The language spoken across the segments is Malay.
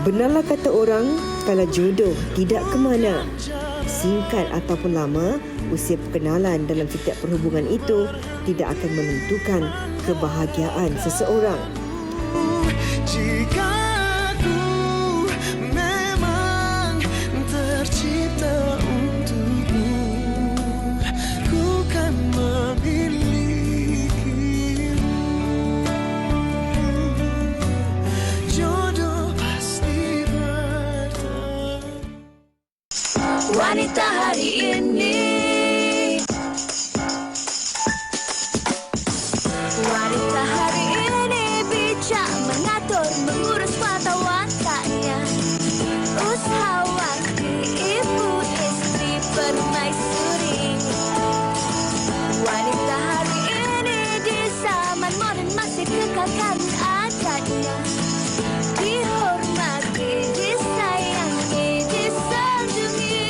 Benarlah kata orang, kalau jodoh tidak ke mana. Singkat ataupun lama, usia perkenalan dalam setiap perhubungan itu tidak akan menentukan kebahagiaan seseorang. Jika aku memang tercipta untukmu, ku kan memilikimu. Jodoh pasti bertemu. Wanita hari ini, wanita hari ini bijak mengatur, mengurus mata wataknya. Ushawati, ibu, istri, permaisuri. Wanita hari ini di zaman modern masih kekalkan adatnya. Dihormati, disayangi, disanjungi.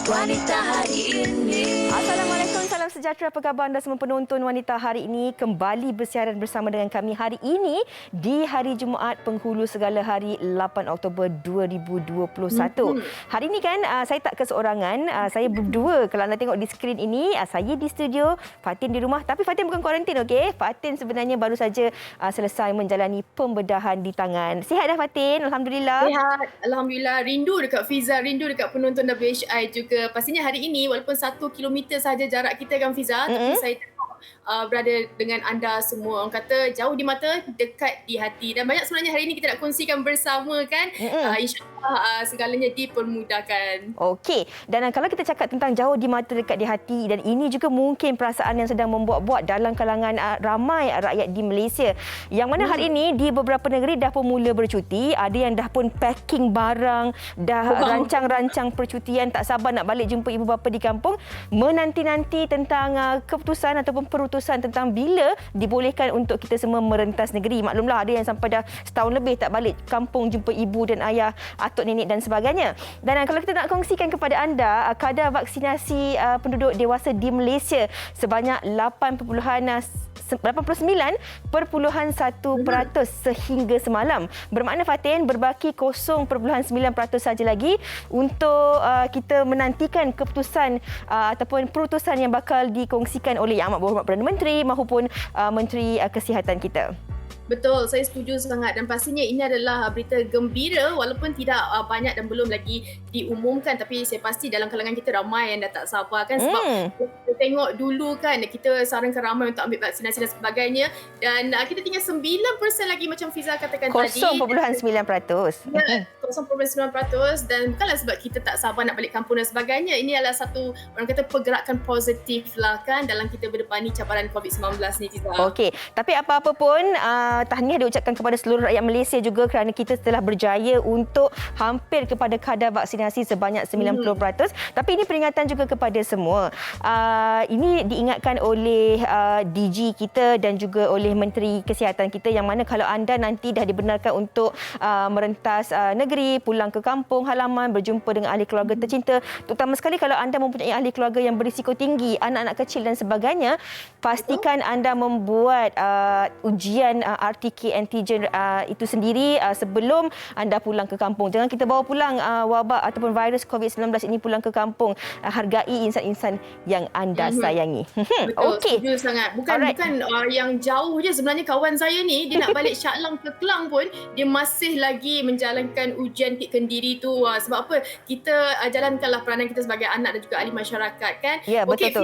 Wanita hari ini. Assalamualaikum, salam sejahtera. Apa khabar anda semua penonton Wanita hari ini? Kembali bersiaran bersama dengan kami hari ini di hari Jumaat Penghulu Segala Hari 8 Oktober 2021. Hari ini kan saya tak keseorangan, saya berdua. Kalau anda tengok di skrin ini, saya di studio, Fatin di rumah. Tapi Fatin bukan kuarantin, okey? Fatin sebenarnya baru saja selesai menjalani pembedahan di tangan. Sihat dah Fatin? Alhamdulillah. Sihat, Alhamdulillah. Rindu dekat Fiza, rindu dekat penonton WHI juga. Pastinya hari ini walaupun 1 kilometer saja jarak kita kan Fiza, tapi saya berada dengan anda semua. Orang kata jauh di mata, dekat di hati. Dan banyak sebenarnya hari ini kita nak kongsikan bersama kan. InsyaAllah segalanya dipermudahkan. Okey. Dan kalau kita cakap tentang jauh di mata dekat di hati, dan ini juga mungkin perasaan yang sedang membuat-buat dalam kalangan ramai rakyat di Malaysia. Yang mana hari ini di beberapa negeri dah pun mula bercuti. Ada yang dah pun packing barang, dah rancang-rancang percutian, tak sabar nak balik jumpa ibu bapa di kampung. Menanti-nanti tentang keputusan ataupun perutusan tentang bila dibolehkan untuk kita semua merentas negeri. Maklumlah ada yang sampai dah setahun lebih tak balik kampung jumpa ibu dan ayah, atuk nenek dan sebagainya. Dan kalau kita nak kongsikan kepada anda kadar vaksinasi penduduk dewasa di Malaysia sebanyak 89.1% sehingga semalam. Bermakna Fatin berbaki 0.9% saja lagi untuk kita menantikan keputusan ataupun perutusan yang bakal dikongsikan oleh Yang Amat Berhormat Perdana Menteri maupun Menteri Kesihatan kita. Betul, saya setuju sangat dan pastinya ini adalah berita gembira walaupun tidak banyak dan belum lagi diumumkan, tapi saya pasti dalam kalangan kita ramai yang dah tak sabar kan, sebab kita tengok dulu kan kita sarankan ramai untuk ambil vaksinasi dan sebagainya, dan kita tinggal 9% lagi macam Fiza katakan tadi. 0.9%. Ya, 0.9%, dan bukanlah sebab kita tak sabar nak balik kampung dan sebagainya. Ini adalah satu orang kata pergerakan positif lah kan dalam kita berdepani cabaran COVID-19 ni Fiza. Okey, tapi apa-apa pun tahniah diucapkan kepada seluruh rakyat Malaysia juga kerana kita telah berjaya untuk hampir kepada kadar vaksinasi sebanyak 90%. Tapi ini peringatan juga kepada semua. Ini diingatkan oleh DG kita dan juga oleh Menteri Kesihatan kita, yang mana kalau anda nanti dah dibenarkan untuk merentas negeri, pulang ke kampung halaman, berjumpa dengan ahli keluarga tercinta, terutama sekali kalau anda mempunyai ahli keluarga yang berisiko tinggi, anak-anak kecil dan sebagainya, pastikan anda membuat ujian RTK antigen itu sendiri sebelum anda pulang ke kampung. Jangan kita bawa pulang wabak ataupun virus COVID-19 ini pulang ke kampung. Hargai insan-insan yang anda sayangi. Betul, okey. setuju sangat. Bukan yang jauh je, sebenarnya kawan saya ni dia nak balik Shah Alam ke Kelang pun dia masih lagi menjalankan ujian Kit Kendiri tu. Sebab apa? Kita jalankanlah peranan kita sebagai anak dan juga ahli masyarakat kan. Ya, betul tu.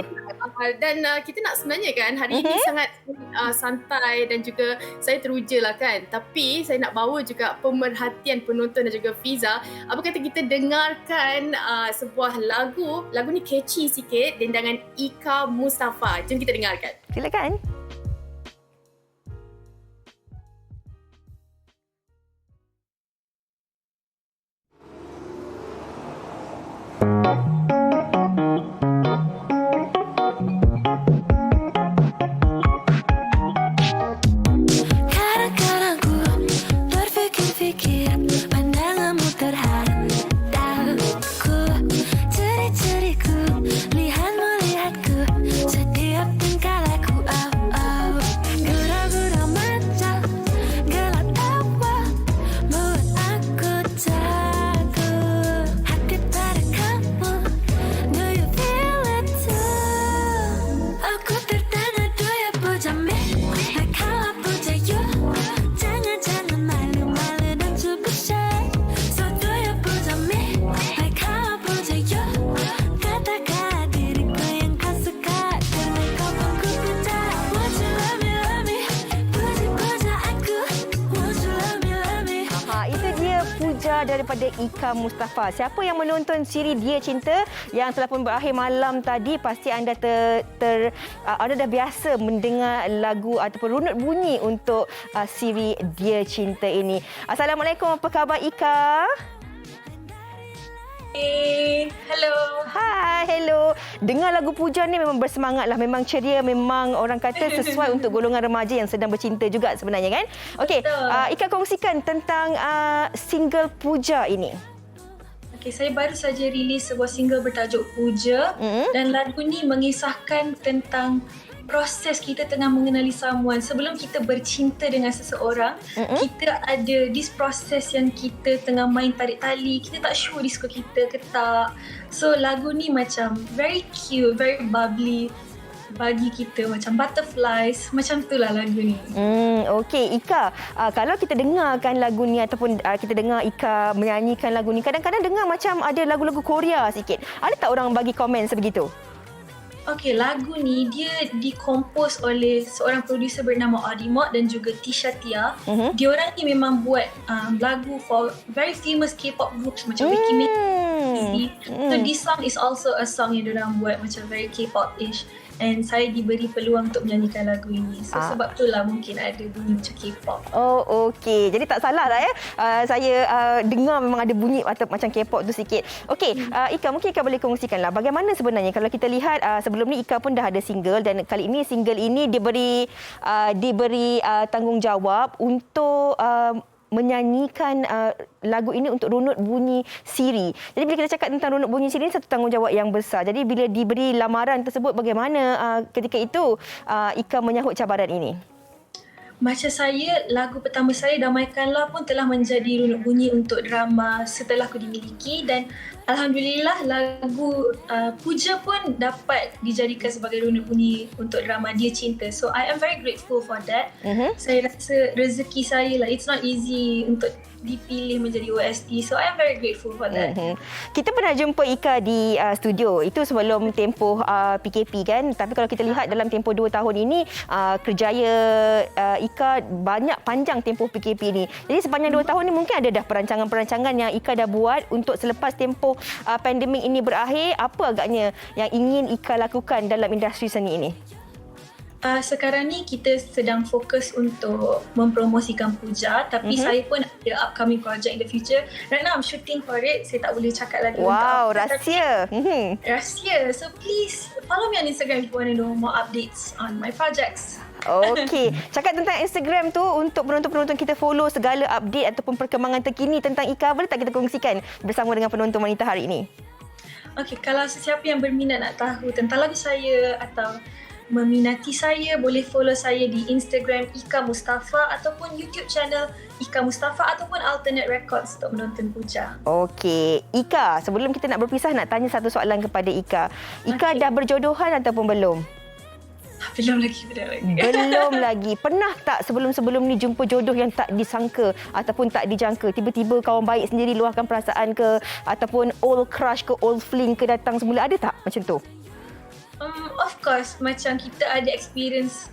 Dan kita nak sebenarnya kan hari ini sangat santai dan juga saya teruja lah kan. Tapi saya nak bawa juga pemerhatian penonton dan juga Fiza. Apa kata kita dengarkan sebuah lagu. Lagu ni catchy sikit, dendangan Ika Mustafa. Jom kita dengarkan. Silakan. Lihatmu lihatku, setiap tingkah laku Cinta daripada Ika Mustafa. Siapa yang menonton siri Dia Cinta yang telah pun berakhir malam tadi, pasti anda anda dah biasa mendengar lagu ataupun runut bunyi untuk siri Dia Cinta ini. Assalamualaikum, apa khabar Ika? Hey, hello. Hai, hello. Dengar lagu Puja ni memang bersemangat lah. Memang ceria, memang orang kata sesuai untuk golongan remaja yang sedang bercinta juga sebenarnya kan? Okey, Ika kongsikan tentang single Puja ini. Okay, saya baru saja rilis sebuah single bertajuk Puja dan lagu ni mengisahkan tentang proses kita tengah mengenali someone. Sebelum kita bercinta dengan seseorang, kita ada this proses yang kita tengah main tarik tali. Kita tak sure dia suka kita ke tak. So lagu ni macam very cute, very bubbly bagi kita, macam butterflies. Macam tu lah lagu ni. Okey, Ika, kalau kita dengarkan lagu ni ataupun kita dengar Ika menyanyikan lagu ni, kadang-kadang dengar macam ada lagu-lagu Korea sikit. Ada tak orang bagi komen sebegitu? Okay, lagu ni dia dikompos oleh seorang producer bernama Audimot dan juga Tisha Tia. Diorang ni memang buat lagu for very famous K-pop groups macam Wiki Mate. So this song is also a song yang diorang buat macam very K-pop-ish. And saya diberi peluang untuk menyanyikan lagu ini. So sebab itulah mungkin ada bunyi macam K-pop. Oh, okey. Jadi tak salah lah ya. Saya dengar memang ada bunyi atau macam K-pop tu sikit. Okey, Ika, mungkin Ika boleh kongsikanlah bagaimana sebenarnya kalau kita lihat sebelum ni Ika pun dah ada single dan kali ini single ini diberi tanggungjawab untuk menyanyikan lagu ini untuk runut bunyi siri. Jadi bila kita cakap tentang runut bunyi siri, ini satu tanggungjawab yang besar. Jadi bila diberi lamaran tersebut, bagaimana ketika itu Ika menyahut cabaran ini? Macam saya, lagu pertama saya Damaikanlah pun telah menjadi runut bunyi untuk drama Setelah Ku Dimiliki dan alhamdulillah lagu Puja pun dapat dijadikan sebagai runut bunyi untuk drama Dia Cinta. So I am very grateful for that. Saya rasa rezeki saya lah, it's not easy untuk dipilih menjadi OST. So I am very grateful for that. Kita pernah jumpa Ika di studio. Itu sebelum tempoh PKP kan. Tapi kalau kita lihat dalam tempoh 2 tahun ini, kerjaya Ika banyak panjang tempoh PKP ni. Jadi sepanjang 2 tahun ni mungkin ada dah perancangan-perancangan yang Ika dah buat untuk selepas tempoh pandemik ini berakhir. Apa agaknya yang ingin Ika lakukan dalam industri seni ini? Sekarang ni kita sedang fokus untuk mempromosikan Puja, tapi saya pun ada upcoming project in the future. Right now I'm shooting for it. Saya tak boleh cakap lagi. Wow, rahsia. Rahsia. So please follow me on Instagram if you want to know more updates on my projects. Okey, cakap tentang Instagram tu untuk penonton-penonton kita follow segala update ataupun perkembangan terkini tentang Ika, boleh tak kita kongsikan bersama dengan penonton wanita hari ini? Okey, kalau sesiapa yang berminat nak tahu tentang lagu saya atau meminati saya, boleh follow saya di Instagram Ika Mustafa ataupun YouTube channel Ika Mustafa ataupun Alternate Records untuk menonton Puja. Okey, Ika, sebelum kita nak berpisah nak tanya satu soalan kepada Ika. Ika dah berjodohan ataupun belum? Belum lagi. Belum lagi. Pernah tak sebelum-sebelum ni jumpa jodoh yang tak disangka ataupun tak dijangka? Tiba-tiba kawan baik sendiri luahkan perasaan ke ataupun old crush ke old fling ke datang semula? Ada tak macam tu? Of course, macam kita ada experience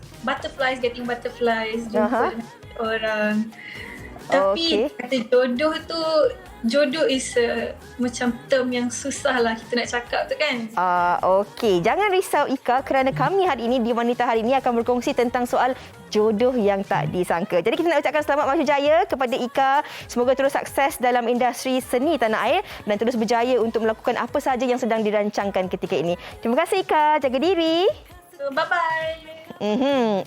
getting butterflies, jumpa dengan orang. Tapi kata jodoh is macam term yang susah lah kita nak cakap tu kan. Okey, jangan risau Ika kerana kami hari ini di Wanita Hari ini akan berkongsi tentang soal jodoh yang tak disangka. Jadi kita nak ucapkan selamat maju jaya kepada Ika. Semoga terus sukses dalam industri seni tanah air dan terus berjaya untuk melakukan apa sahaja yang sedang dirancangkan ketika ini. Terima kasih Ika, jaga diri. So, bye-bye.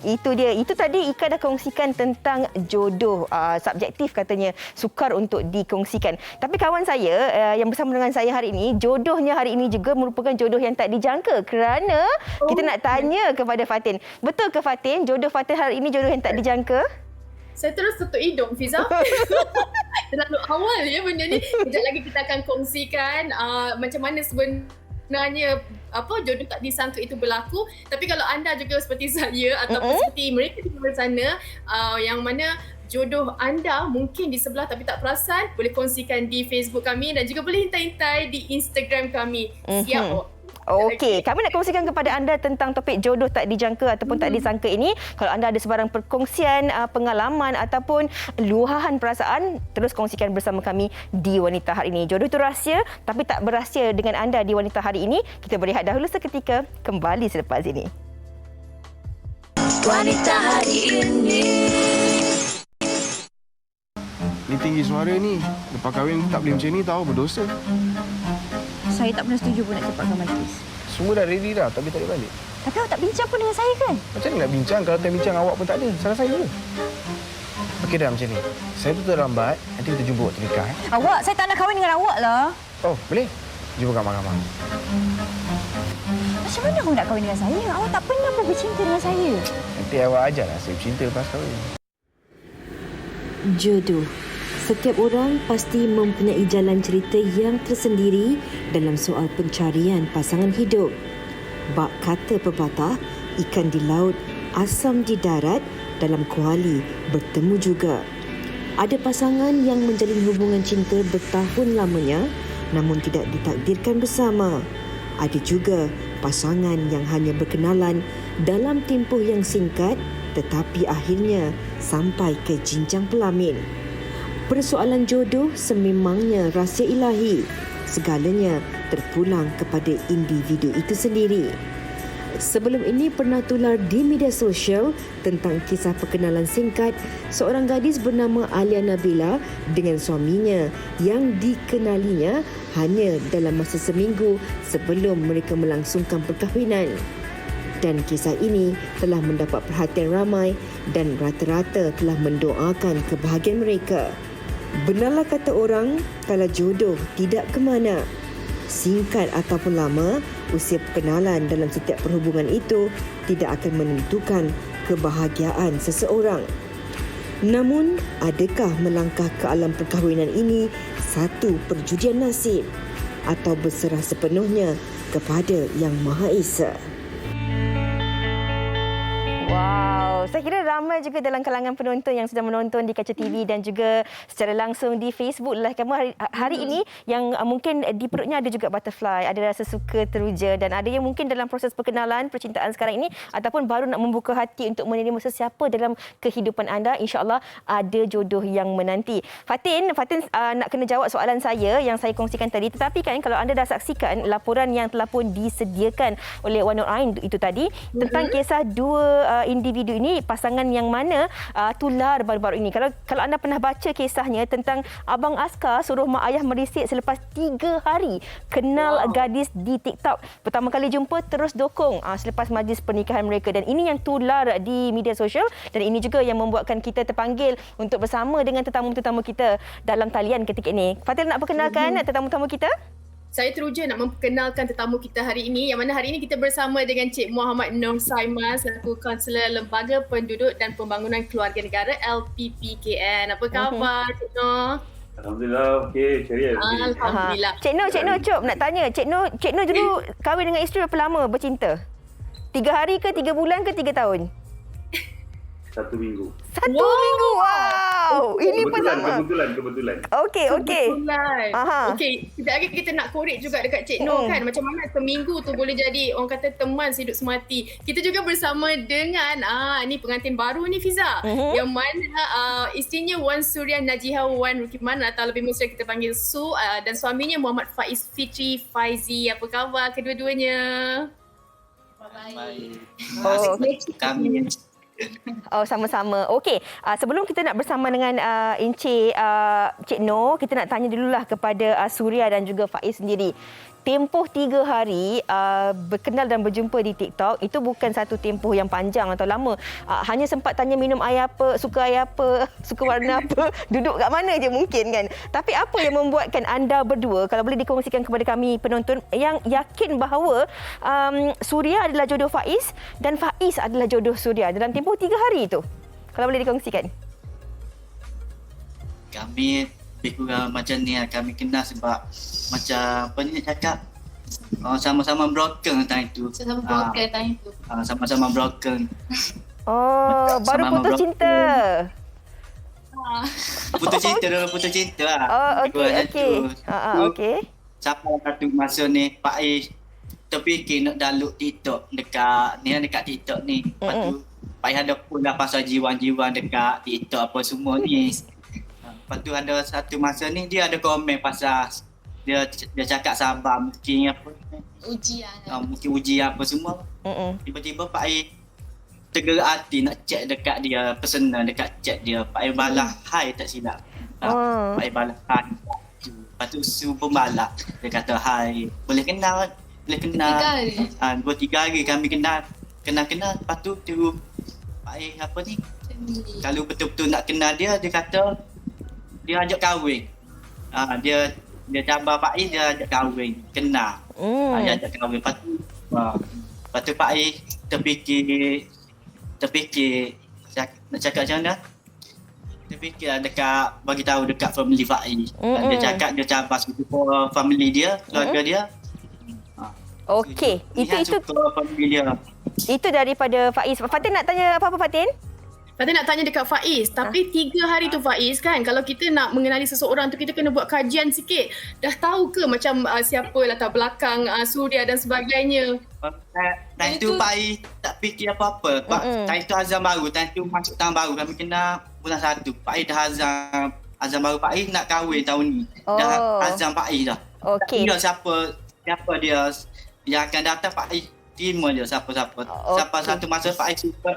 Itu dia. Itu tadi Ika dah kongsikan tentang jodoh. Subjektif katanya, sukar untuk dikongsikan. Tapi kawan saya yang bersama dengan saya hari ini, jodohnya hari ini juga merupakan jodoh yang tak dijangka kerana kita nak tanya kepada Fatin. Betul ke Fatin? Jodoh Fatin hari ini jodoh yang tak dijangka? Saya terus tutup hidung, Fiza. Terlalu awal ya benda ni. Sekejap lagi kita akan kongsikan macam mana sebenarnya jodoh tak disangka itu berlaku. Tapi kalau anda juga seperti saya ataupun seperti mereka di luar sana yang mana jodoh anda mungkin di sebelah tapi tak perasan, boleh kongsikan di Facebook kami dan juga boleh hintai-hintai di Instagram kami. Siap? Okey, kami nak kongsikan kepada anda tentang topik jodoh tak dijangka ataupun tak disangka ini. Kalau anda ada sebarang perkongsian, pengalaman ataupun luahan perasaan, terus kongsikan bersama kami di Wanita Hari Ini. Jodoh itu rahsia, tapi tak berahsia dengan anda di Wanita Hari Ini. Kita berehat dahulu seketika, kembali selepas ini. Wanita Hari Ini. Ni tinggi suara ni. Lepas kahwin tak boleh macam ni tahu, berdosa. Saya tak pernah setuju pun nak cepatkan majlis. Semua dah ready dah, tapi tak boleh balik. Tapi awak tak bincang pun dengan saya kan? Macam mana nak bincang kalau time bincang awak pun tak ada? Salah saya ke? Okey dah macam ni. Saya tu terlambat, nanti kita jumpa waktu nikah. Awak, saya tak nak kahwin dengan awak lah. Oh, boleh? Jumpa kat Mahkamah. Macam mana awak nak kahwin dengan saya? Awak tak pernah pun bercinta dengan saya. Nanti awak ajarlah saya bercinta lepas kahwin. Jodoh. Setiap orang pasti mempunyai jalan cerita yang tersendiri dalam soal pencarian pasangan hidup. Bak kata pepatah, ikan di laut, asam di darat, dalam kuali bertemu juga. Ada pasangan yang menjalin hubungan cinta bertahun lamanya namun tidak ditakdirkan bersama. Ada juga pasangan yang hanya berkenalan dalam tempoh yang singkat tetapi akhirnya sampai ke jenjang pelamin. Persoalan jodoh sememangnya rahsia ilahi. Segalanya terpulang kepada individu itu sendiri. Sebelum ini pernah tular di media sosial tentang kisah perkenalan singkat seorang gadis bernama Alia Nabila dengan suaminya yang dikenalinya hanya dalam masa seminggu sebelum mereka melangsungkan perkahwinan. Dan kisah ini telah mendapat perhatian ramai dan rata-rata telah mendoakan kebahagiaan mereka. Benarlah kata orang, kalau jodoh tidak ke mana. Singkat ataupun lama, usia perkenalan dalam setiap perhubungan itu tidak akan menentukan kebahagiaan seseorang. Namun, adakah melangkah ke alam perkahwinan ini satu perjudian nasib atau berserah sepenuhnya kepada Yang Maha Esa? Wow, saya kira ramai juga dalam kalangan penonton yang sedang menonton di kaca TV dan juga secara langsung di Facebook lah. Kamu hari ini yang mungkin di perutnya ada juga butterfly, ada rasa suka teruja dan ada yang mungkin dalam proses perkenalan, percintaan sekarang ini ataupun baru nak membuka hati untuk menerima sesiapa dalam kehidupan anda. InsyaAllah ada jodoh yang menanti. Fatin nak kena jawab soalan saya yang saya kongsikan tadi. Tetapi kan kalau anda dah saksikan laporan yang telah pun disediakan oleh Wan Nur Ain itu tadi tentang kisah dua individu ini, pasangan yang mana tular baru-baru ini. Kalau anda pernah baca kisahnya tentang Abang Askar suruh mak ayah merisik selepas 3 hari kenal gadis di TikTok. Pertama kali jumpa terus dokong selepas majlis pernikahan mereka dan ini yang tular di media sosial dan ini juga yang membuatkan kita terpanggil untuk bersama dengan tetamu-tetamu kita dalam talian ketika ini. Fatil nak perkenalkan tetamu-tetamu kita? Saya teruja nak memperkenalkan tetamu kita hari ini yang mana hari ini kita bersama dengan Cik Muhammad Nur Saiman selaku Kaunselor Lembaga Penduduk dan Pembangunan Keluarga Negara LPPKN. Apa khabar Cik Nur? Alhamdulillah, okey, ceria. Alhamdulillah. Cik Nur, Cop nak tanya. Cik Nur dulu kahwin dengan isteri berapa lama bercinta? 3 hari ke 3 bulan ke 3 tahun? 1 minggu. 1 minggu. Wow. Ini pun sama. Kebetulan. Okey. Aha. Okey, sekejap lagi kita nak korek juga dekat Cik Nur kan. Macam mana seminggu tu boleh jadi orang kata teman sehidup semati. Kita juga bersama dengan ni pengantin baru ni Fiza. Yang mana isterinya Wan Suria Najiha Wan Rukman atau lebih mesra kita panggil Su dan suaminya Muhammad Faiz Fitri Faizi. Apa khabar kedua-duanya? Baik. Kami Oh, sama-sama. Okey, sebelum kita nak bersama dengan Encik Cik Nur, kita nak tanya dululah kepada Suria dan juga Faiz sendiri. Tempoh 3 hari berkenal dan berjumpa di TikTok itu bukan satu tempoh yang panjang atau lama. Hanya sempat tanya minum air apa, suka air apa, suka warna apa, duduk kat mana je mungkin kan. Tapi apa yang membuatkan anda berdua, kalau boleh dikongsikan kepada kami penonton yang yakin bahawa Suria adalah jodoh Faiz dan Faiz adalah jodoh Suria dalam tempoh 3 hari itu? Kalau boleh dikongsikan. Kami lebih kurang macam ni lah. Kami kenal sebab macam apa ni nak cakap, sama-sama broker time itu. Sama-sama broker. Oh, baru Sama-sama putus broker. cinta. Putus cinta lah. Oh, okey. Okey. Okey. Siapa satu masa ni Faiz terfikir nak download TikTok dekat TikTok ni. Lepas tu payah ada pula pasal jiwan-jiwan dekat TikTok apa semua ni. Lepas tu ada satu masa ni dia ada komen pasal dia cakap sabar mungkin apa mungkin ujian apa semua. Tiba-tiba Pak Ai tergerak hati nak check dekat dia personal dekat chat dia. Pak Ai balas hai tak silap. Pak Ai balas hai. Lepas tu suruh pembalas. Dia kata hai boleh kenal. 2-3 hari kami kenal. Lepas tu Pak Ai apa ni? Kalau betul-betul nak kenal dia kata dia ajak kahwin. Dia cabar Pak Ai, dia ajak kahwin, kenal. Dia ajak kahwin. Lepas tu Pak Ai terfikir nak cakap macam mana? Terfikir dekat bagi tahu dekat family Pak Ai. Dia cakap dia cabar semua family dia, keluarga dia. Okey, itu family dia. Itu daripada Faiz. Fatin nak tanya apa-apa Fatin? Fatin nak tanya dekat Faiz, tapi 3 hari tu Faiz kan, kalau kita nak mengenali seseorang tu kita kena buat kajian sikit. Dah tahu ke macam siapa latar belakang Suria dan sebagainya? Time tu Pak Ai tak fikir apa-apa. Time tu azam baru, time tu masuk tahun baru kami kenal bulan 1. Pak Ai dah azam baru Pak Ai nak kahwin tahun ni. Dah azam Pak Ai dah. Okey. Tak kira siapa dia yang akan datang Pak Ai terima je siapa-siapa. Siapa satu masa Pak Ai suka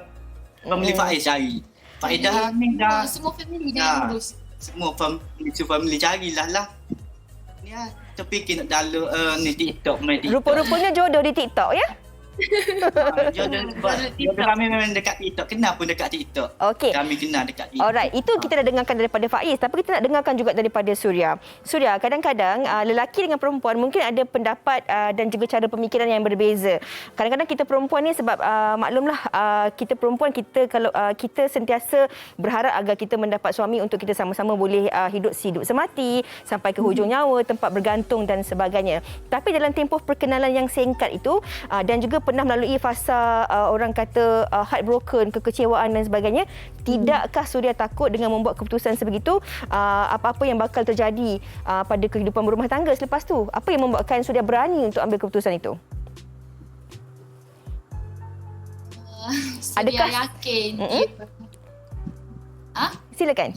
family Pak Ai cari. Pak Ai dah ni dah Semua family dah urus. Semua family carilah lah. Ni terfikir nak download ni TikTok main TikTok. Rupa-rupanya jodoh di TikTok ya? Jodoh kami memang dekat TikTok. Kenal pun dekat TikTok. Okey. Kami kenal dekat TikTok. Alright, itu kita dah dengarkan daripada Faiz, tapi kita nak dengarkan juga daripada Suria. Suria, kadang-kadang lelaki dengan perempuan mungkin ada pendapat dan juga cara pemikiran yang berbeza. Kadang-kadang kita perempuan ni sebab maklumlah kita perempuan, kita kalau kita sentiasa berharap agar kita mendapat suami untuk kita sama-sama boleh hidup semati sampai ke hujung nyawa, tempat bergantung dan sebagainya. Tapi dalam tempoh perkenalan yang singkat itu dan juga pernah melalui fasa orang kata heartbroken, kekecewaan dan sebagainya, tidakkah Suria takut dengan membuat keputusan sebegitu apa-apa yang bakal terjadi pada kehidupan berumah tangga selepas tu? Apa yang membuatkan Suria berani untuk ambil keputusan itu? Suria yakin dia... Silakan.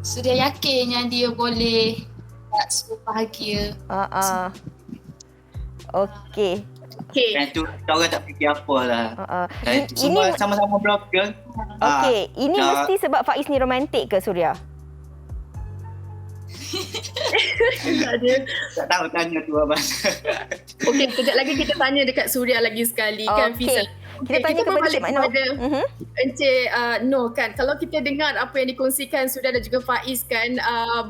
Suria yakin yang dia boleh buat semua bahagia. Okey. Time tu orang tak fikir apa lah. Semua sama-sama blogger. Okey, ini mesti sebab Faiz ni romantik ke Suria? Tak tahu tanya tu abang. Okey, kejap lagi kita tanya dekat Suria lagi sekali kan Fiza. Kita tanya kepada Cik Mak Noh. Encik Noh kan, kalau kita dengar apa yang dikongsikan Suria dan juga Faiz kan,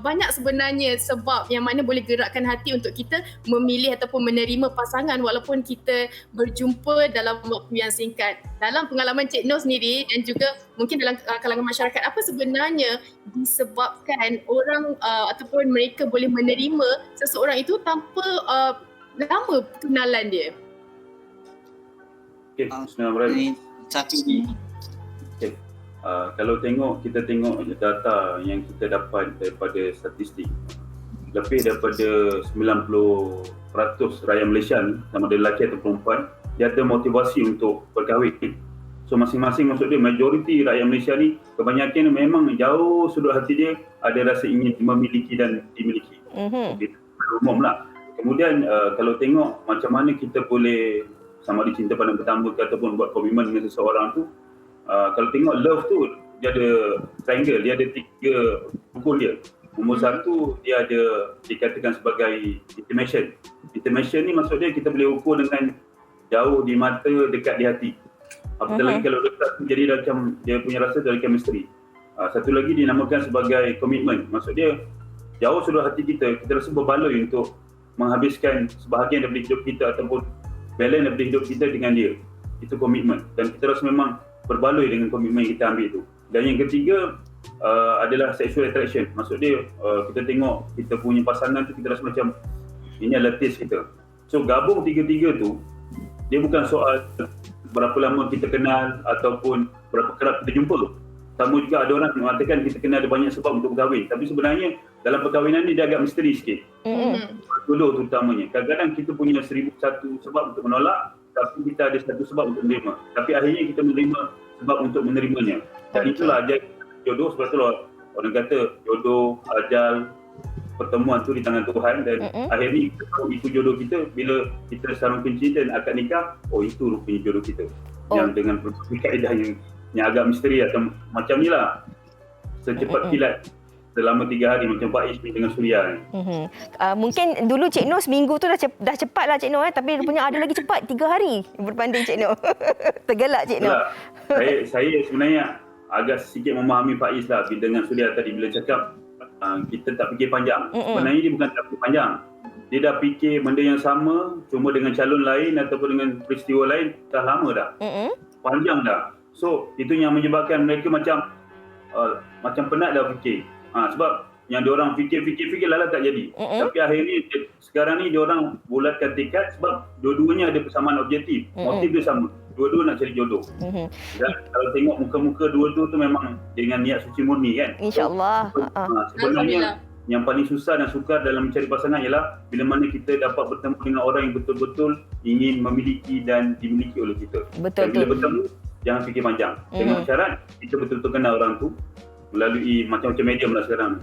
banyak sebenarnya sebab yang mana boleh gerakkan hati untuk kita memilih ataupun menerima pasangan walaupun kita berjumpa dalam waktu yang singkat. Dalam pengalaman Cik Noh sendiri dan juga mungkin dalam kalangan masyarakat, apa sebenarnya disebabkan orang ataupun mereka boleh menerima seseorang itu tanpa lama kenalan dia? Okay, Bismillahirrahmanirrahim. Satu ni. Okay. Kalau kita tengok data yang kita dapat daripada statistik, lebih daripada 90% rakyat Malaysia, sama ada lelaki atau perempuan, dia ada motivasi untuk berkahwin. So masing-masing, maksud dia majoriti rakyat Malaysia ni kebanyakan memang jauh sudut hati dia ada rasa ingin memiliki dan dimiliki. Itu umum lah. Kemudian kalau tengok macam mana kita boleh sama ada cinta pandang pertama ke ataupun buat komitmen dengan seseorang tu, kalau tengok love tu dia ada triangle, dia ada 3 pukul dia. Nombor 1 dia ada dikatakan sebagai intimation. Intimation ni maksud dia kita boleh ukur dengan jauh di mata, dekat di hati. Apatah lagi kalau dekat tu jadi macam dia punya rasa dari chemistry. Satu lagi dinamakan sebagai komitmen. Maksud dia jauh sudut hati kita rasa berbaloi untuk menghabiskan sebahagian daripada hidup kita ataupun balance daripada hidup kita dengan dia. Itu komitmen. Dan kita rasa memang berbaloi dengan komitmen yang kita ambil itu. Dan yang ketiga adalah sexual attraction. Maksud dia kita tengok kita punya pasangan tu kita rasa macam ini adalah taste kita. So gabung tiga-tiga tu, dia bukan soal berapa lama kita kenal ataupun berapa kerap kita jumpa. Sama juga ada orang mengatakan kita kena ada banyak sebab untuk berkahwin. Tapi sebenarnya dalam perkahwinan ni dia agak misteri sikit. Jodoh terutamanya. Kadang-kadang kita punya 1001 sebab untuk menolak, tapi kita ada satu sebab untuk menerima. Tapi akhirnya kita menerima sebab untuk menerimanya. Dan itulah dia jodoh. Sebab itulah orang kata jodoh, ajal, pertemuan tu di tangan Tuhan. Dan akhirnya kita tahu itu jodoh kita bila kita sarung kunci dan akad nikah. Oh, itu rupanya jodoh kita. Yang dengan kaedah yang agak misteri atau macam ni lah. Secepat kilat selama 3 hari macam Faiz ni dengan Suria ni. Mungkin dulu Cik Noh seminggu tu dah cepat lah Cik Noh, tapi rupanya ada lagi cepat 3 hari berbanding Cik Noh. Tergelak Cik Noh. Saya sebenarnya agak sikit memahami Faiz lah dengan Suria tadi bila cakap kita tak fikir panjang. Sebenarnya dia bukan tak fikir panjang. Dia dah fikir benda yang sama cuma dengan calon lain ataupun dengan peristiwa lain dah lama dah. Panjang dah. So itu yang menyebabkan mereka macam penat dah fikir. Sebab yang diorang fikir lah tak jadi. Tapi akhirnya sekarang ni diorang bulatkan tekad sebab dua-duanya ada persamaan objektif. Motif dia sama. Dua-dua nak cari jodoh. Dan kalau tengok muka-muka dua-dua tu memang dengan niat suci murni kan. InsyaAllah. Sebenarnya yang paling susah dan sukar dalam mencari pasangan ialah bila mana kita dapat bertemu dengan orang yang betul-betul ingin memiliki dan dimiliki oleh kita. Dan bila bertemu, jangan fikir panjang. Dengan syarat kita betul-betul kenal orang tu melalui macam-macam medium lah sekarang.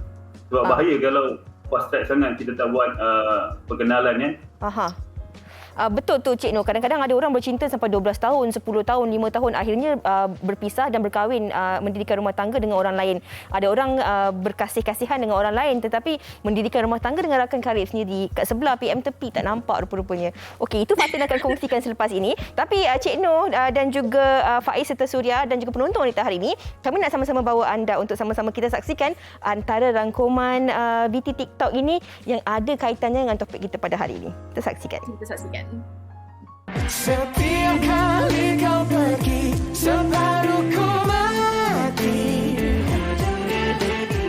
Sebab bahaya kalau fast track sangat kita tak buat perkenalan kan. Betul tu Cik Noh. Kadang-kadang ada orang bercinta sampai 12 tahun, 10 tahun, 5 tahun. Akhirnya berpisah dan berkahwin, mendirikan rumah tangga dengan orang lain. Ada orang berkasih-kasihan dengan orang lain tetapi mendirikan rumah tangga dengan rakan karib sendiri. Kat sebelah PM tepi tak nampak rupa-rupanya. Okey, itu Fatin akan kongsikan selepas ini. Tapi Cik Noh dan juga Faiz serta Suria dan juga penonton wanita hari ini, kami nak sama-sama bawa anda untuk sama-sama kita saksikan antara rangkuman VT TikTok ini yang ada kaitannya dengan topik kita pada hari ini. Kita saksikan. Setiap kali kau pergi, separuhku mati.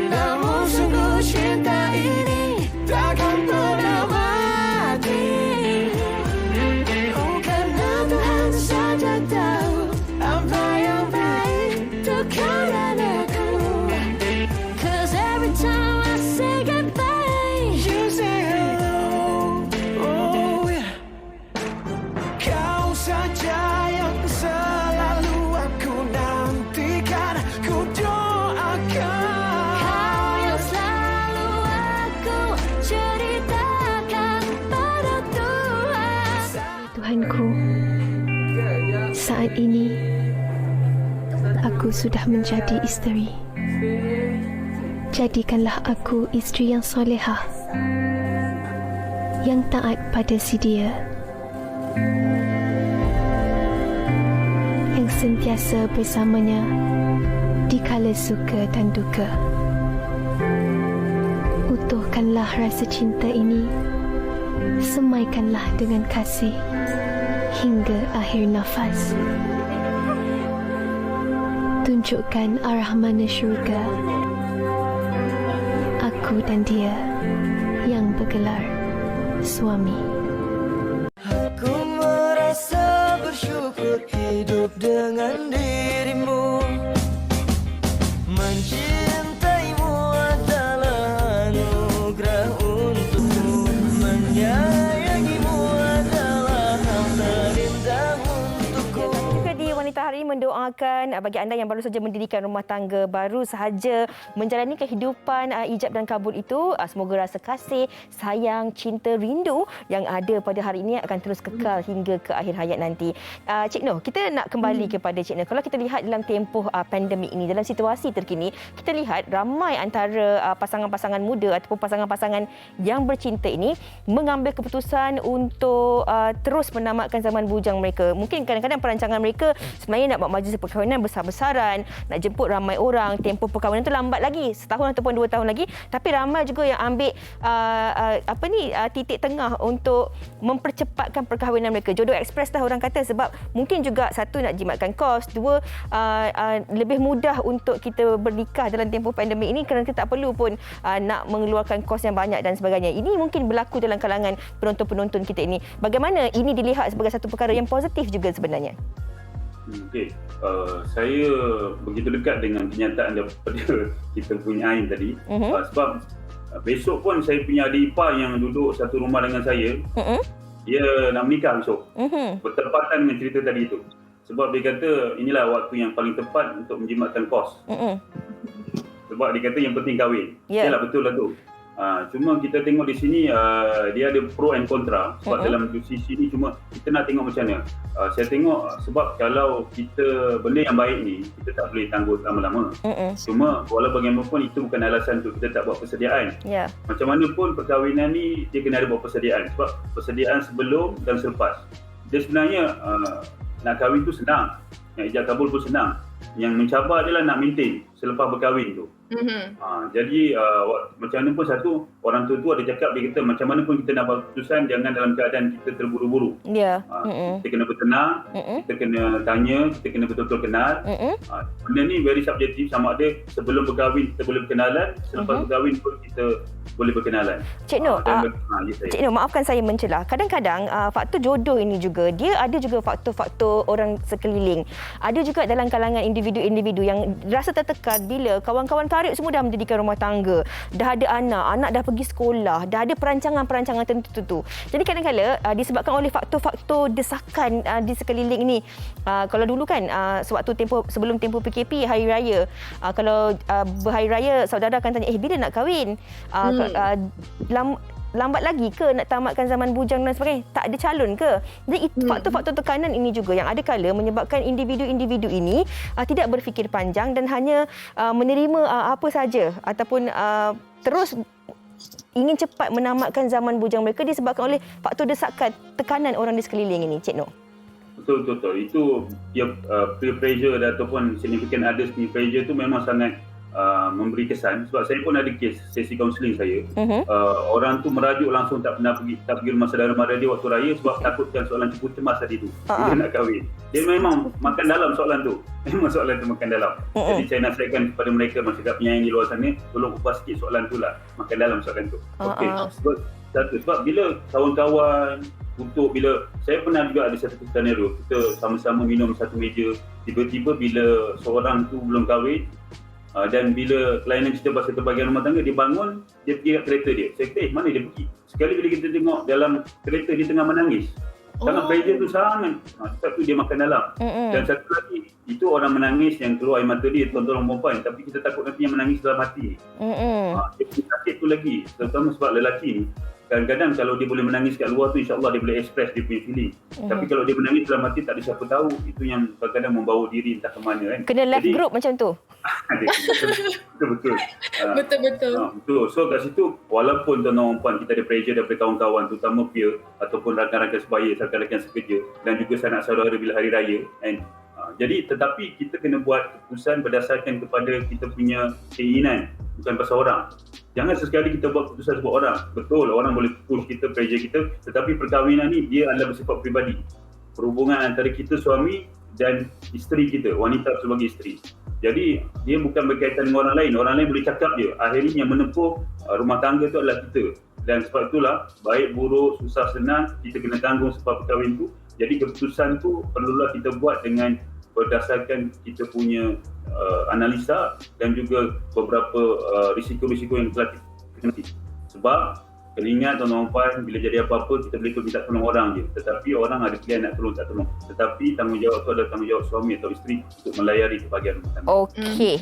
Namun sungguh cinta ini takkan pernah mati. Oh, karena Tuhan saja tahu apa yang baik untuk kau dan aku. 'Cause every time I say goodbye, you say hello. Oh yeah. Kau saja yang selalu aku nantikan, ku doakan. Kau yang selalu aku ceritakan pada Tuhan. Tuhanku, saat ini aku sudah menjadi isteri. Jadikanlah aku isteri yang solehah, yang taat pada si dia, yang sentiasa bersamanya di kala suka dan duka. Utuhkanlah rasa cinta ini, semaikanlah dengan kasih hingga akhir nafas. Tunjukkan arah mana syurga, aku dan dia yang bergelar suami. Aku merasa bersyukur hidup dengan dirimu. Mencintaimu adalah anugerah untukku. Menyayangimu adalah hal terindah untukku. Juga di wanita hari ini mendoakan bagi anda yang baru saja mendirikan rumah tangga, baru sahaja menjalani kehidupan ijab dan kabul itu, semoga rasa kasih, sayang, cinta, rindu yang ada pada hari ini akan terus kekal hingga ke akhir hayat nanti. Cik Noh, kita nak kembali kepada Cik Noh. Kalau kita lihat dalam tempoh pandemik ini, dalam situasi terkini, kita lihat ramai antara pasangan-pasangan muda ataupun pasangan-pasangan yang bercinta ini mengambil keputusan untuk terus menamatkan zaman bujang mereka. Mungkin kadang-kadang perancangan mereka sebenarnya nak buat majlis perkahwinan besar-besaran, nak jemput ramai orang, tempoh perkahwinan itu lambat lagi, setahun ataupun 2 tahun lagi. Tapi ramai juga yang ambil titik tengah untuk mempercepatkan perkahwinan mereka. Jodoh ekspres lah orang kata, sebab mungkin juga satu nak jimatkan kos, dua lebih mudah untuk kita bernikah dalam tempoh pandemik ini kerana kita tak perlu pun nak mengeluarkan kos yang banyak dan sebagainya. Ini mungkin berlaku dalam kalangan penonton-penonton kita ini. Bagaimana ini dilihat sebagai satu perkara yang positif juga sebenarnya? Okey. Saya begitu dekat dengan kenyataan daripada kita punya Ain tadi. Sebab besok pun saya punya adik ipar yang duduk satu rumah dengan saya, dia nak menikah besok. Bertepatan dengan cerita tadi itu. Sebab dia kata inilah waktu yang paling tepat untuk menjimatkan kos. Sebab dia kata yang penting kahwin. Yalah, betul lah tu. Cuma kita tengok di sini dia ada pro and contra. Sebab dalam sisi ni cuma kita nak tengok macam mana. Saya tengok sebab kalau kita benda yang baik ni kita tak boleh tangguh lama-lama. Cuma walau bagaimanapun itu bukan alasan untuk kita tak buat persediaan. Macam mana pun perkahwinan ni dia kena ada buat persediaan. Sebab persediaan sebelum dan selepas. Dia sebenarnya nak kahwin tu senang. Yang ijab kabul pun senang. Yang mencabar adalah nak maintain selepas berkahwin tu. Jadi macam mana pun satu, orang tua tu ada cakap, dia kata macam mana pun kita nak buat keputusan jangan dalam keadaan kita terburu-buru. Kita kena bertenang, kita kena tanya, kita kena betul-betul kenal. Benda ni very subjektif, sama ada sebelum berkahwin kita boleh berkenalan, selepas berkahwin pun kita boleh berkenalan. Cik Noh, Cik Noh, maafkan saya mencelah. Kadang-kadang faktor jodoh ini juga, dia ada juga faktor-faktor orang sekeliling. Ada juga dalam kalangan individu-individu yang rasa tertekan bila kawan-kawan karib semua dah mendirikan rumah tangga, dah ada anak dah pergi sekolah, dah ada perancangan-perancangan tertentu. Jadi kadang-kadang disebabkan oleh faktor-faktor desakan di sekeliling ini. Kalau dulu kan sewaktu sebelum tempoh PKP hari raya, kalau berhari raya saudara akan tanya bila nak kahwin, lambat lagi ke nak tamatkan zaman bujang dan sebagainya, tak ada calon ke. Jadi faktor-faktor tekanan ini juga yang ada kala menyebabkan individu-individu ini tidak berfikir panjang dan hanya menerima apa saja ataupun terus ingin cepat menamatkan zaman bujang mereka disebabkan oleh faktor desakan tekanan orang di sekeliling ini, Cik Noh. Betul. Itu peer pressure ataupun significant others peer pressure tu memang sangat memberi kesan. Sebab saya pun ada kes sesi kaunseling saya. Orang tu merajuk langsung tak pergi rumah saudara mara dia waktu raya sebab takutkan soalan cukup cemas tadi tu. Dia nak kahwin. Dia memang makan dalam soalan tu. Memang soalan tu makan dalam. Jadi saya nasihatkan kepada mereka masyarakat penyayang di luar sana, tolong ubah sikit soalan tu lah. Makan dalam soalan tu. Okey. Sebab bila kawan-kawan bila saya pernah juga ada satu skenario, kita sama-sama minum satu meja, tiba-tiba bila seorang tu belum kahwin, dan bila kelainan cerita pasal terbahagian rumah tangga, dia bangun, dia pergi kat kereta dia. Saya kata, mana dia pergi? Sekali bila kita tengok dalam kereta, dia tengah menangis. Sangat pressure tu sangat. Sebab tu dia makan dalam. Dan satu lagi, itu orang menangis yang keluar air mata dia, tuan-tuan perempuan. Tapi kita takut nanti yang menangis dalam hati. Dia punya sakit tu lagi. Terutama sebab lelaki ni, kadang-kadang kalau dia boleh menangis kat luar tu, insyaAllah dia boleh express dia punya feeling. Tapi kalau dia menangis dalam hati, tak ada siapa tahu. Itu yang kadang-kadang membawa diri entah ke mana kan. Kena live group macam tu. Betul. Betul. So kat situ, walaupun tuan-tuan perempuan kita ada pressure daripada kawan-kawan, terutama peer ataupun rakan-rakan sebaya, rakan-rakan sekerja dan juga sanak saudara bila hari raya kan. Jadi tetapi kita kena buat keputusan berdasarkan kepada kita punya keinginan, bukan pasal orang. Jangan sesekali kita buat keputusan sebab orang. Betul, orang boleh push kita, pressure kita, tetapi perkahwinan ni dia adalah bersifat peribadi. Perhubungan antara kita suami dan isteri kita, wanita sebagai isteri. Jadi dia bukan berkaitan dengan orang lain. Orang lain boleh cakap je. Akhirnya yang menempuh rumah tangga tu adalah kita. Dan sebab itulah baik buruk, susah senang kita kena tanggung sebab perkahwinan tu. Jadi keputusan tu perlulah kita buat dengan berdasarkan kita punya analisa dan juga beberapa risiko-risiko yang telah kita kenali. Sebab Ingat tuan-tuan puan, bila jadi apa-apa kita boleh minta tolong orang je. Tetapi orang ada pilihan nak tolong tak tolong. Tetapi tanggungjawab tu adalah tanggungjawab suami atau isteri untuk melayari kebahagiaan rumah tangga. Okey.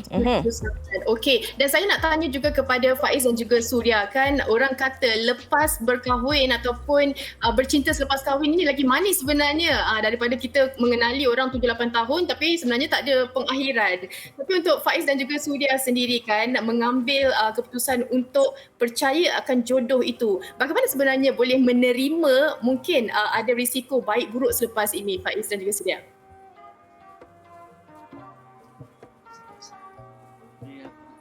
Okey. Dan saya nak tanya juga kepada Faiz dan juga Suria, kan orang kata lepas berkahwin ataupun bercinta selepas kahwin ini lagi manis sebenarnya daripada kita mengenali orang 7-8 tahun tapi sebenarnya tak ada pengakhiran. Tapi untuk Faiz dan juga Suria sendiri kan mengambil keputusan untuk percaya akan jodoh itu, bagaimana sebenarnya boleh menerima mungkin ada risiko baik buruk selepas ini, Faiz dan juga Suria?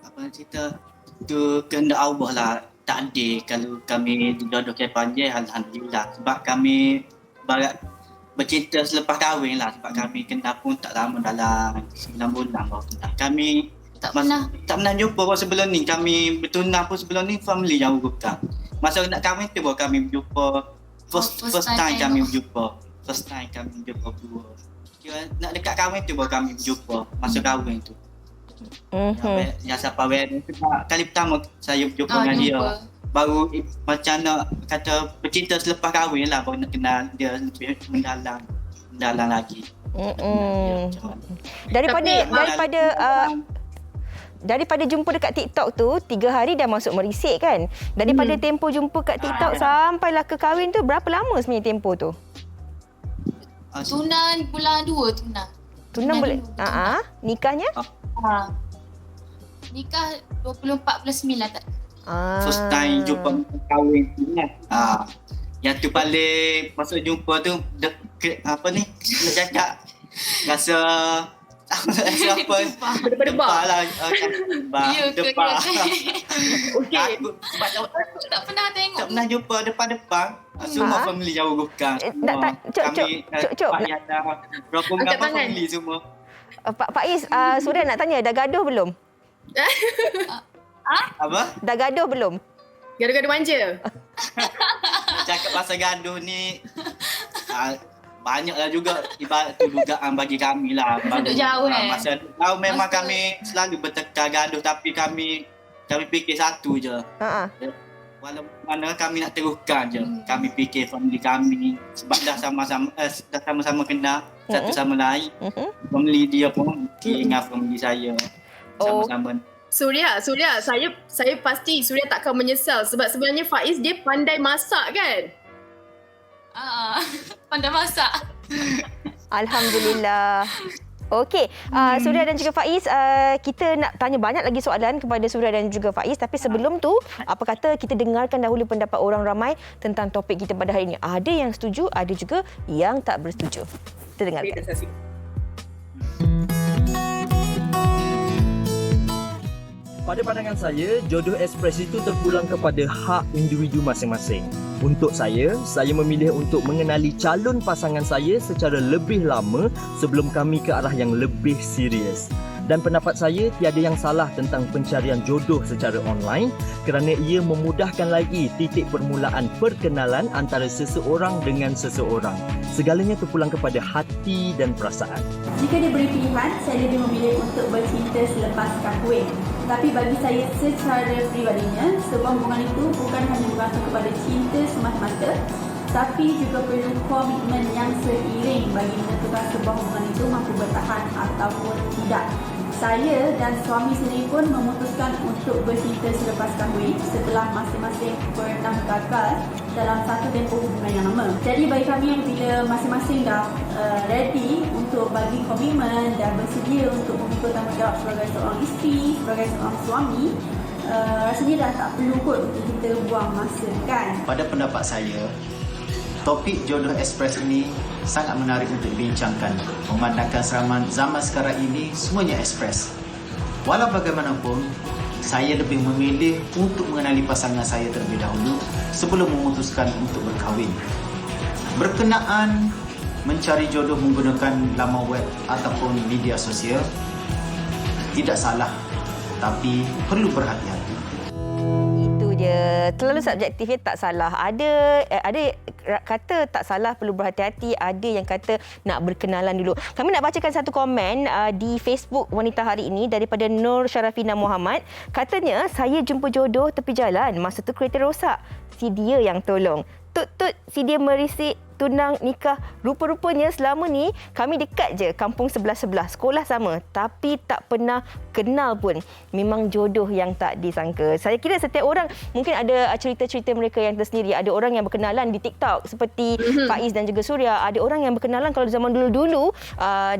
Apa cerita tu kehendak Allah lah, takdir. Kalau kami dijodohkan panjang, alhamdulillah. Sebab kami bercinta selepas kahwin lah. Sebab kami kenal pun tak lama, dalam 9 bulan baru kenal. Kami tak pernah jumpa pun sebelum ni. Kami bertunang pun sebelum ni family jauh bukan. Masa nak kahwin tu baru kami berjumpa. First time kami berjumpa. First time kami berjumpa berdua. kira nak dekat kahwin tu baru kami berjumpa masa kahwin tu. Yang siapa wedding tu kali pertama saya berjumpa dengan dia. Baru macam nak kata bercinta selepas kahwin lah, baru nak kenal dia lebih mendalam lagi. Daripada jumpa dekat TikTok tu 3 hari dah masuk merisik kan. Daripada tempoh jumpa kat TikTok sampailah ke kahwin tu berapa lama sebenarnya tempoh tu? Tunang bulan 2 tunang. Tunang boleh. Nikahnya? Nikah 24 bulan 9 tak? First time jumpa kahwin tu kan. Yang tu paling masa jumpa tu apa ni? Nak cakap rasa apa? Berdebar lah. Depan. Okey. Tak pernah tengok. Tak pernah jumpa depan-depan. Semua family jauh bukan. Kami rombongan family semua. Pak Faiz, Suria nak tanya, dah gaduh belum? Apa? Dah gaduh belum? Gaduh-gaduh manja. Cakap pasal gaduh ni banyaklah juga ibarat tu dugaan bagi kami lah. Duduk jauh masa jauh memang kami selalu bertekar gaduh, tapi kami fikir satu je. Walaupun mana kami nak teruskan je. Kami fikir family kami sebab dah sama-sama kenal satu sama lain. Family dia pun ingat family saya. Sama-sama. Surya, saya pasti Surya takkan menyesal sebab sebenarnya Faiz dia pandai masak kan? Pandai masak. Alhamdulillah. Okey, Surya dan juga Faiz, kita nak tanya banyak lagi soalan kepada Surya dan juga Faiz, tapi sebelum tu, apa kata kita dengarkan dahulu pendapat orang ramai tentang topik kita pada hari ini. Ada yang setuju, ada juga yang tak bersetuju. Kita dengarkan. Pada pandangan saya, jodoh ekspres itu terpulang kepada hak individu masing-masing. Untuk saya memilih untuk mengenali calon pasangan saya secara lebih lama sebelum kami ke arah yang lebih serius. Dan pendapat saya, tiada yang salah tentang pencarian jodoh secara online kerana ia memudahkan lagi titik permulaan perkenalan antara seseorang dengan seseorang. Segalanya terpulang kepada hati dan perasaan. Jika diberi pilihan, saya lebih memilih untuk bercinta selepas kahwin. Tapi bagi saya secara pribadinya, sebuah hubungan itu bukan hanya bergantung kepada cinta semata-mata, tapi juga perlu komitmen yang seiring bagi menentukan sebuah hubungan itu mampu bertahan ataupun tidak. Saya dan suami sendiri pun memutuskan untuk bercinta selepas kahwin setelah masing-masing pernah gagal dalam satu tempoh hubungan yang lama. Jadi bagi kami yang bila masing-masing dah ready untuk bagi komitmen dan bersedia untuk memikul tanggungjawab sebagai seorang isteri, sebagai seorang suami, rasanya dah tak perlu kot untuk kita buang masa kan. Pada pendapat saya, topik jodoh ekspres ini sangat menarik untuk dibincangkan. Memandangkan zaman sekarang ini semuanya ekspres. Walau bagaimanapun, saya lebih memilih untuk mengenali pasangan saya terlebih dahulu sebelum memutuskan untuk berkahwin. Berkenaan mencari jodoh menggunakan laman web ataupun media sosial, tidak salah, tapi perlu berhati-hati. Itu je. Terlalu subjektif ya, tak salah. Ada kata tak salah, perlu berhati-hati. Ada yang kata nak berkenalan dulu. Kami nak bacakan satu komen di Facebook Wanita Hari Ini daripada Nur Syarafina Muhammad. Katanya, saya jumpa jodoh tepi jalan. Masa tu kereta rosak. Si dia yang tolong. Tut-tut, si dia merisik, tunang, nikah. Rupa-rupanya selama ni kami dekat je, kampung sebelah-sebelah, sekolah sama, tapi tak pernah kenal pun. Memang jodoh yang tak disangka. Saya kira setiap orang mungkin ada cerita-cerita mereka yang tersendiri. Ada orang yang berkenalan di TikTok seperti Faiz dan juga Surya. Ada orang yang berkenalan kalau zaman dulu-dulu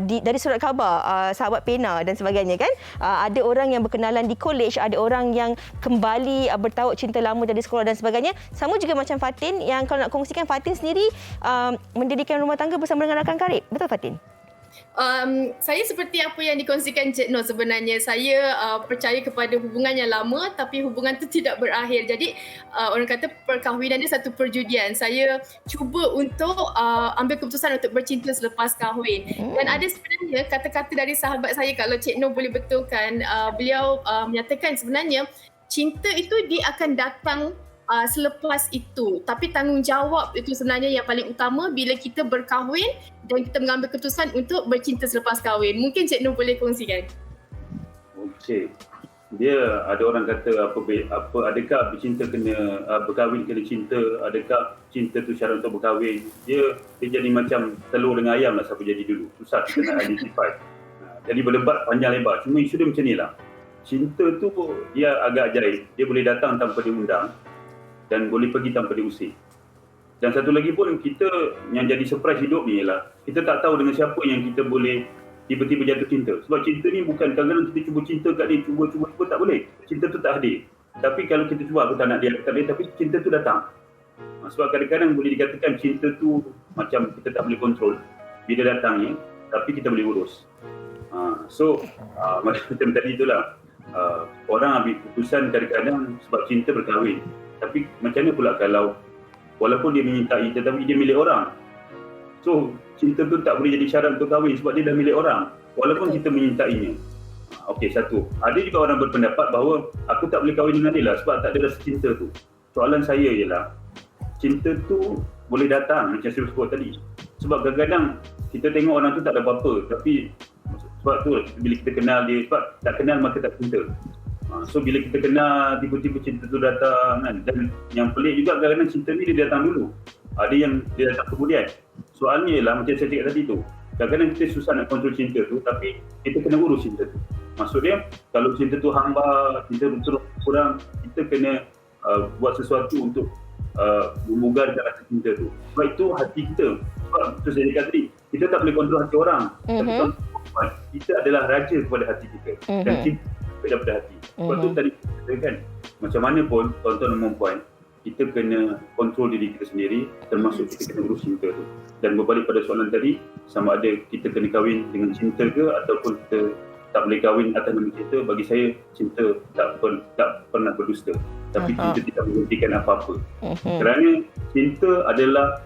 dari surat khabar, sahabat pena dan sebagainya kan. Ada orang yang berkenalan di college, ada orang yang kembali bertaut cinta lama dari sekolah dan sebagainya. Sama juga macam Fatin yang kalau nak kongsikan, Fatin sendiri mendirikan rumah tangga bersama dengan rakan karib. Betul Fatin? Saya seperti apa yang dikongsikan Cik Noh sebenarnya. Saya percaya kepada hubungan yang lama tapi hubungan itu tidak berakhir. Jadi orang kata perkahwinan dia satu perjudian. Saya cuba untuk ambil keputusan untuk bercinta selepas kahwin. Dan ada sebenarnya kata-kata dari sahabat saya, kalau Cik Noh boleh betulkan, beliau menyatakan sebenarnya cinta itu dia akan datang selepas itu. Tapi tanggungjawab itu sebenarnya yang paling utama bila kita berkahwin dan kita mengambil keputusan untuk bercinta selepas kahwin. Mungkin Cik Nur boleh kongsikan. Okey. Dia ada orang kata adakah bercinta kena berkahwin kena cinta, adakah cinta tu syarat untuk berkahwin. Dia jadi macam telur dengan ayam lah, siapa jadi dulu. Susah kita nak identify. Jadi berdebat panjang lebar. Cuma isu dia macam ni lah. Cinta tu dia agak ajaib. Dia boleh datang tanpa diundang dan boleh pergi tanpa diusir. Dan satu lagi pun kita yang jadi surprise hidup ni ialah kita tak tahu dengan siapa yang kita boleh tiba-tiba jatuh cinta. Sebab cinta ni bukan kadang-kadang kita cuba cinta kat dia, cuba tak boleh. Cinta tu tak hadir. Tapi kalau kita cuba aku tak nak dia, tapi cinta tu datang. Sebab kadang-kadang boleh dikatakan cinta tu macam kita tak boleh kontrol bila datangnya, tapi kita boleh urus. Macam tadi itulah. Orang ambil keputusan kadang-kadang sebab cinta berkahwin. Tapi macam mana pula kalau walaupun dia menyintai tetapi dia milik orang. So, cinta tu tak boleh jadi syarat untuk kahwin sebab dia dah milik orang. Walaupun kita menyintainya. Okey, satu. Ada juga orang berpendapat bahawa aku tak boleh kahwin dengan dia lah sebab tak ada rasa cinta tu. Soalan saya ialah, cinta tu boleh datang macam saya sebut tadi. Sebab kadang-kadang kita tengok orang tu tak ada apa-apa. Tapi sebab tu bila kita kenal dia, sebab tak kenal maka tak cinta. So bila kita kenal, tiba-tiba cinta tu datang kan. Dan yang pelik juga kadang-kadang cinta ni dia datang dulu. Ada yang dia datang kemudian. Soalnya ialah macam saya cakap tadi tu, kadang-kadang kita susah nak kontrol cinta tu, tapi kita kena urus cinta tu. Maksudnya kalau cinta tu hamba, cinta tu terus kurang, kita kena buat sesuatu untuk memugarkan rasa cinta tu. Sebab itu hati kita. Sebab itu saya cakap tadi, kita tak boleh kontrol hati orang. Tapi kita adalah raja kepada hati kita. Dan cinta daripada hati. Sebab tu tadi kita kan, macam mana pun tuan-tuan dan puan-puan, kita kena kontrol diri kita sendiri, termasuk kita kena urus cinta tu. Dan berbalik pada soalan tadi, sama ada kita kena kahwin dengan cinta ke ataupun kita tak boleh kahwin atas nama cinta, bagi saya cinta tak pernah berdusta. Tapi cinta tidak menghentikan apa-apa. Kerana cinta adalah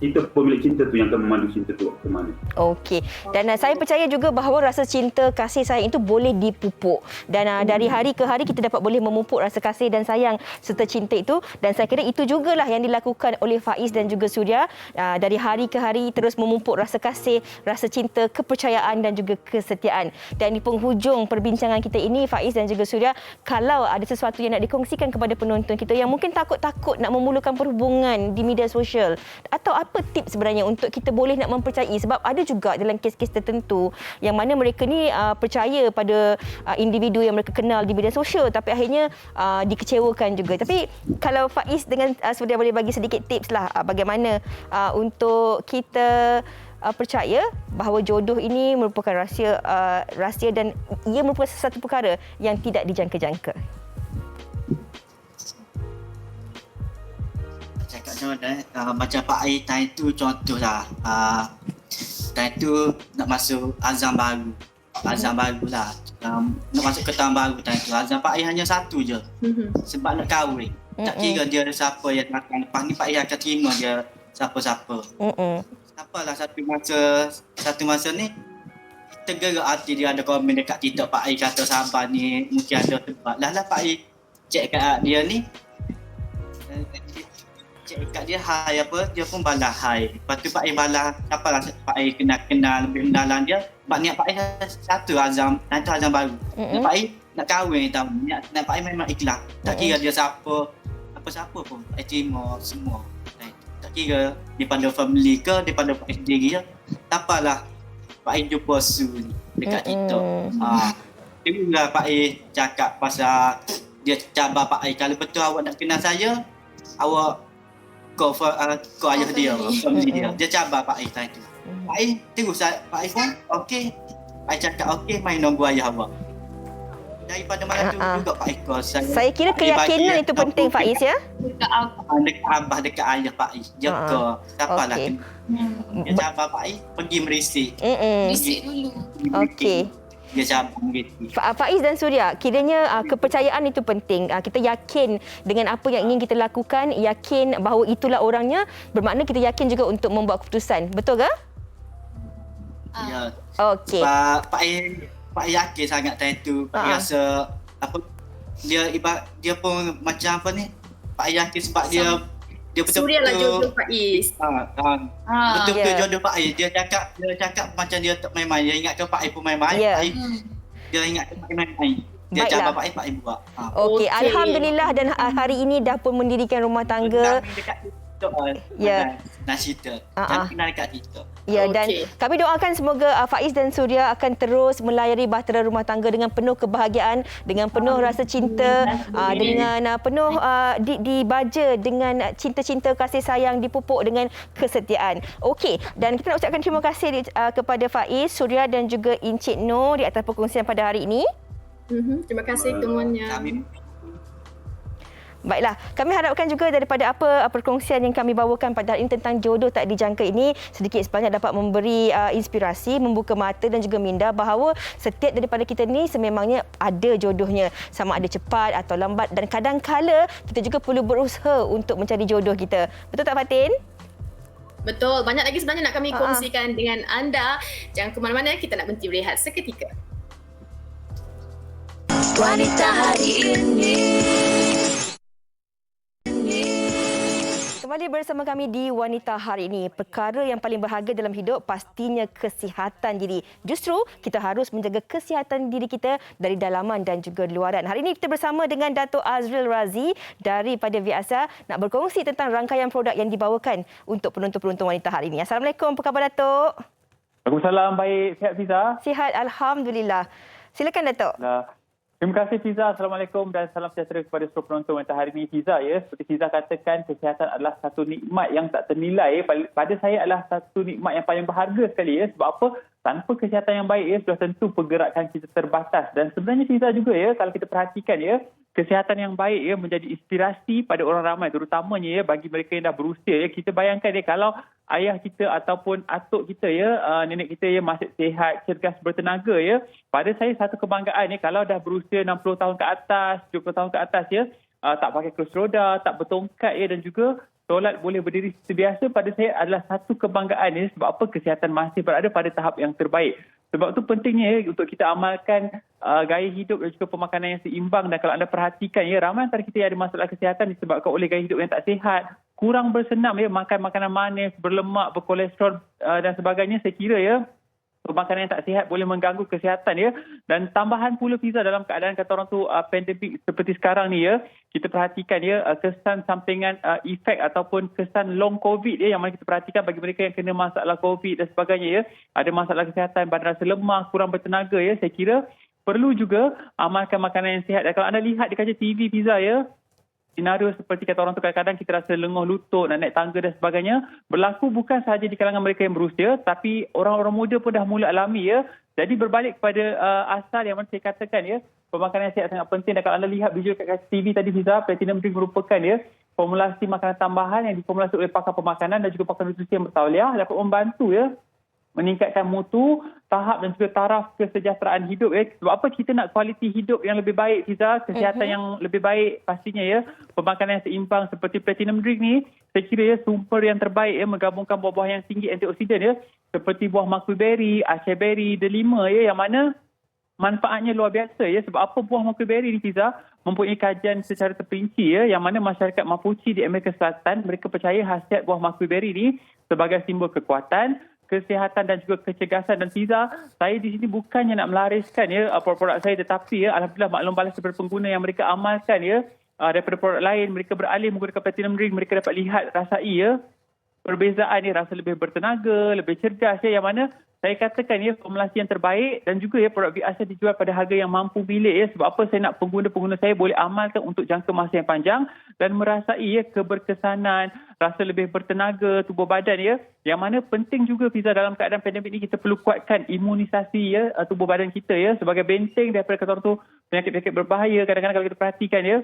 kita pemilik cinta tu yang akan memandu cinta tu ke mana. Okey. Dan saya percaya juga bahawa rasa cinta, kasih sayang itu boleh dipupuk. Dan dari hari ke hari kita dapat boleh memupuk rasa kasih dan sayang serta cinta itu. Dan saya kira itu jugalah yang dilakukan oleh Faiz dan juga Suria. Dari hari ke hari terus memupuk rasa kasih, rasa cinta, kepercayaan dan juga kesetiaan. Dan di penghujung perbincangan kita ini, Faiz dan juga Suria, kalau ada sesuatu yang nak dikongsikan kepada penonton kita yang mungkin takut-takut nak memulakan perhubungan di media sosial, atau apa tips sebenarnya untuk kita boleh nak mempercayai, sebab ada juga dalam kes-kes tertentu yang mana mereka ni percaya pada individu yang mereka kenal di media sosial tapi akhirnya dikecewakan juga. Tapi kalau Faiz dengan Suria boleh bagi sedikit tips lah bagaimana untuk kita percaya bahawa jodoh ini merupakan rahsia dan ia merupakan sesuatu perkara yang tidak dijangka-jangka. Macam Pak Air time tu contohlah, time tu nak masuk azam baru lah, nak masuk ke tahun baru time tu, azam Pak Air hanya satu je, sebab nak kahwin. Tak kira dia ada siapa yang datang lepas ni, Pak Air akan terima dia siapa-siapa. Apalah satu masa ni tergerak hati dia, ada komen dekat TikTok Pak Air kata sabar ni mungkin ada tempat lah Pak Air cek kat dia ni, kat dia hai apa, dia pun balas hai. Lepas tu Pak Air balas, apalah Pak Air kenal lebih mendalam dia. Sebab niat Pak Air satu azam, nanti azam baru. Pak Air nak kahwin tau. Niat Pak Air memang ikhlas. Tak kira dia siapa pun. Pak Air terima semua. Tak kira daripada family ke, daripada Pak Air sendiri je. Tak apalah Pak Air jumpa Su ni dekat TikTok. Tengoklah Pak Air cakap pasal dia cabar Pak Air. Kalau betul awak nak kenal saya, awak kau ayah dia, family dia. Dia cabar Pak Air tadi tu. Pak Air terus Pak Air pun okey. Pak Air cakap okey, main nunggu ayah awak. Daripada malam tu juga Pak Air call saya kira keyakinan itu penting Faiz ya. Dekat abah, dekat ayah Pak Air. Dia call. Siapalah dia cabar Pak Air pergi merisik. Merisik dulu. Okey. Dia cabar gitu. Faiz dan Suria, kiranya kepercayaan itu penting. Kita yakin dengan apa yang ingin kita lakukan, yakin bahawa itulah orangnya, bermakna kita yakin juga untuk membuat keputusan. Betul ke? Ya. Okey. Pak Air yakin sangat time tu. Pak Air rasa apa, dia pun macam apa ni, Pak Yakin sebab dia betul-betul Suria lah jodoh Faiz. Betul-betul jodoh Pak Ais. Dia cakap macam dia tak main-main. Dia ingatkan Pak Ais pun main-main. Dia ingatkan Pak Ais main-main. Dia Baiklah. cabar Pak Ais, Pak Ais buat. Okey, alhamdulillah dan hari ini dah pun mendirikan rumah tangga. Ya. Nasita. Jangan kenal dekat TikTok. Ya, dan kami doakan semoga Faiz dan Suria akan terus melayari bahtera rumah tangga dengan penuh kebahagiaan, dengan penuh rasa cinta, dengan penuh dibaja dengan cinta-cinta, kasih sayang, dipupuk dengan kesetiaan. Okey, dan kita nak ucapkan terima kasih kepada Faiz, Suria dan juga Encik Noh di atas perkongsian pada hari ini. Terima kasih temuannya. Baiklah, kami harapkan juga daripada apa perkongsian yang kami bawakan pada hari ini tentang jodoh tak dijangka ini sedikit sebanyak dapat memberi inspirasi, membuka mata dan juga minda bahawa setiap daripada kita ni sememangnya ada jodohnya, sama ada cepat atau lambat, dan kadang-kala kita juga perlu berusaha untuk mencari jodoh kita. Betul tak Fatin? Betul, banyak lagi sebenarnya nak kami kongsikan dengan anda. Jangan ke mana-mana, kita nak berhenti berehat seketika. Wanita hari ini. Kembali bersama kami di Wanita Hari Ini. Perkara yang paling berharga dalam hidup pastinya kesihatan diri. Justru kita harus menjaga kesihatan diri kita dari dalaman dan juga luaran. Hari ini kita bersama dengan Dato' Azril Razi daripada Viasa nak berkongsi tentang rangkaian produk yang dibawakan untuk penonton-penonton wanita hari ini. Assalamualaikum, apa khabar Dato'? Waalaikumsalam, baik. Sihat Fiza? Sihat, alhamdulillah. Silakan Dato'. Terima kasih Fiza. Assalamualaikum dan salam sejahtera kepada seluruh penonton wanita hari ini. Fiza, ya, seperti Fiza katakan, kesihatan adalah satu nikmat yang tak ternilai. Pada saya adalah satu nikmat yang paling berharga sekali. Ya. Sebab apa? Tanpa kesihatan yang baik, ya, sudah tentu pergerakan kita terbatas. Dan sebenarnya Fiza juga, ya, kalau kita perhatikan, ya, kesihatan yang baik, ya, menjadi inspirasi pada orang ramai, terutamanya, ya, bagi mereka yang dah berusia. Ya. Kita bayangkan, ya, kalau ayah kita ataupun atuk kita, ya, nenek kita, ya, masih sihat, cergas, bertenaga, ya. Pada saya satu kebanggaan, ya, kalau dah berusia 60 tahun ke atas, 70 tahun ke atas, ya, tak pakai kursi roda, tak bertongkat, ya, dan juga solat boleh berdiri seperti biasa, pada saya adalah satu kebanggaan, ya. Sebab apa? Kesihatan masih berada pada tahap yang terbaik. Sebab itu pentingnya, ya, untuk kita amalkan gaya hidup dan juga pemakanan yang seimbang. Dan kalau anda perhatikan, ya, ramai antara kita yang ada masalah kesihatan disebabkan oleh gaya hidup yang tak sihat, kurang bersenam, ya, makan makanan manis, berlemak, berkolesterol dan sebagainya. Saya kira, ya, pemakanan yang tak sihat boleh mengganggu kesihatan, ya. Dan tambahan pula Fiza, dalam keadaan kata orang tu pandemik seperti sekarang ni, ya, kita perhatikan, ya, kesan sampingan efek ataupun kesan long COVID, ya, yang mana kita perhatikan bagi mereka yang kena masalah COVID dan sebagainya, ya, ada masalah kesihatan, badan rasa lemah, kurang bertenaga, ya, saya kira perlu juga amalkan makanan yang sihat. Dan kalau anda lihat di kaca TV Fiza, ya, senario seperti kata orang tu kadang-kadang kita rasa lenguh lutut, nak naik tangga dan sebagainya, berlaku bukan sahaja di kalangan mereka yang berusia, tapi orang-orang muda pun dah mula alami, ya. Jadi berbalik kepada asal yang mana saya katakan, ya, pemakanan yang sihat sangat penting. Dan kalau anda lihat visual kat kaca TV tadi Fiza, Platinum Drink merupakan, ya, formulasi makanan tambahan yang diformulasi oleh pakar pemakanan dan juga pakar nutrisi yang bertauliah, dapat membantu, ya, meningkatkan mutu, tahap dan juga taraf kesejahteraan hidup. Sebab apa? Kita nak kualiti hidup yang lebih baik, Fiza. Kesihatan yang lebih baik pastinya, ya. Pemakanan yang seimbang seperti Platinum Drink ni, saya kira, ya, sumber yang terbaik, ya, menggabungkan buah-buah yang tinggi antioksidan, ya, seperti buah mulberry, acai berry, delima, ya, yang mana manfaatnya luar biasa, ya. Sebab apa? Buah mulberry ni Fiza mempunyai kajian secara terperinci, ya, yang mana masyarakat Mapuche di Amerika Selatan, mereka percaya khasiat buah mulberry ni sebagai simbol kekuatan, kesihatan dan juga kecergasan. Dan Fiza, saya di sini bukannya nak melariskan, ya, produk saya, tetapi, ya, alhamdulillah maklum balas daripada pengguna yang mereka amalkan, ya, daripada produk lain, mereka beralih menggunakan Platinum Drink, mereka dapat lihat, rasai, ya, perbezaan, ya, rasa lebih bertenaga, lebih cergas, ya, yang mana saya katakan, ya, formulasi yang terbaik dan juga, ya, produk Viasa dijual pada harga yang mampu milik, ya. Sebab apa? Saya nak pengguna-pengguna saya boleh amalkan untuk jangka masa yang panjang dan merasai, ya, keberkesanan, rasa lebih bertenaga tubuh badan, ya. Yang mana penting juga Fiza, dalam keadaan pandemik ini kita perlu kuatkan imunisasi, ya, tubuh badan kita, ya, sebagai benteng daripada kata orang tu penyakit-penyakit berbahaya. Kadang-kadang kalau kita perhatikan, ya,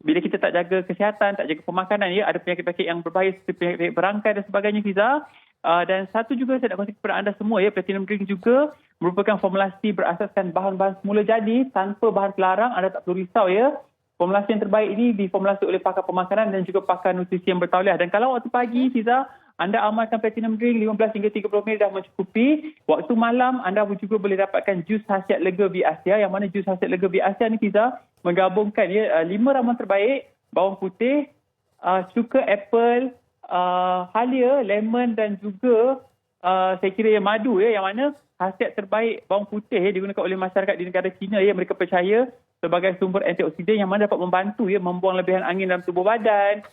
bila kita tak jaga kesihatan, tak jaga pemakanan, ya, ada penyakit-penyakit yang berbahaya seperti penyakit berangkai dan sebagainya Fiza. Dan satu juga saya nak kongsi kepada anda semua, ya, Platinum Drink juga merupakan formulasi berasaskan bahan-bahan semula jadi tanpa bahan pelarang. Anda tak perlu risau, ya. Formulasi yang terbaik ini diformulasi oleh pakar pemakanan dan juga pakar nutrisi yang bertauliah. Dan kalau waktu pagi Fiza, anda amalkan Platinum Drink 15 hingga 30 minit dah mencukupi. Waktu malam anda juga boleh dapatkan jus khasiat lega Viasa, yang mana jus khasiat lega Viasa ni Fiza menggabungkan, ya, 5 ramuan terbaik, bawang putih, cuka apple, halia, lemon dan juga saya kira yang madu yang mana khasiat terbaik bawang putih digunakan oleh masyarakat di negara China mereka percaya sebagai sumber antioksidan yang mana dapat membantu membuang lebihan angin dalam tubuh badan.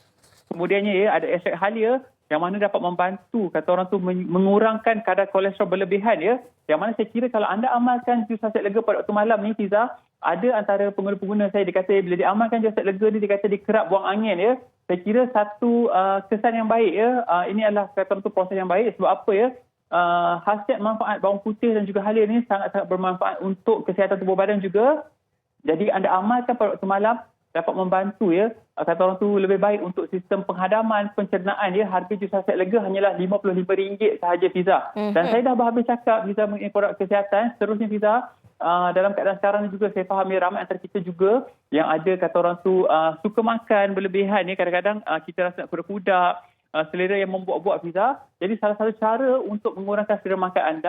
Kemudiannya ada ekstrak halia yang mana dapat membantu kata orang tu mengurangkan kadar kolesterol berlebihan yang mana saya kira kalau anda amalkan jus khasiat lega pada waktu malam ni Fiza, ada antara pengguna-pengguna saya dia kata bila dia amalkan jus khasiat lega ni dia kata dia kerap buang angin Saya kira satu kesan yang baik ini adalah kata orang tu proses yang baik sebab apa khasiat manfaat bawang putih dan juga halia ni sangat-sangat bermanfaat untuk kesihatan tubuh badan juga. Jadi anda amalkan pada waktu malam dapat membantu kata orang tu lebih baik untuk sistem penghadaman, pencernaan harga jus khasiat lega hanyalah RM55 sahaja Fiza. Dan saya dah habis cakap Fiza mengenai produk kesihatan. Seterusnya Fiza, dalam keadaan sekarang ni juga saya faham ramai antara kita juga yang ada kata orang tu suka makan berlebihan kadang-kadang kita rasa nak kuda-kuda, selera yang membuat-buat Fiza. Jadi salah satu cara untuk mengurangkan selera makan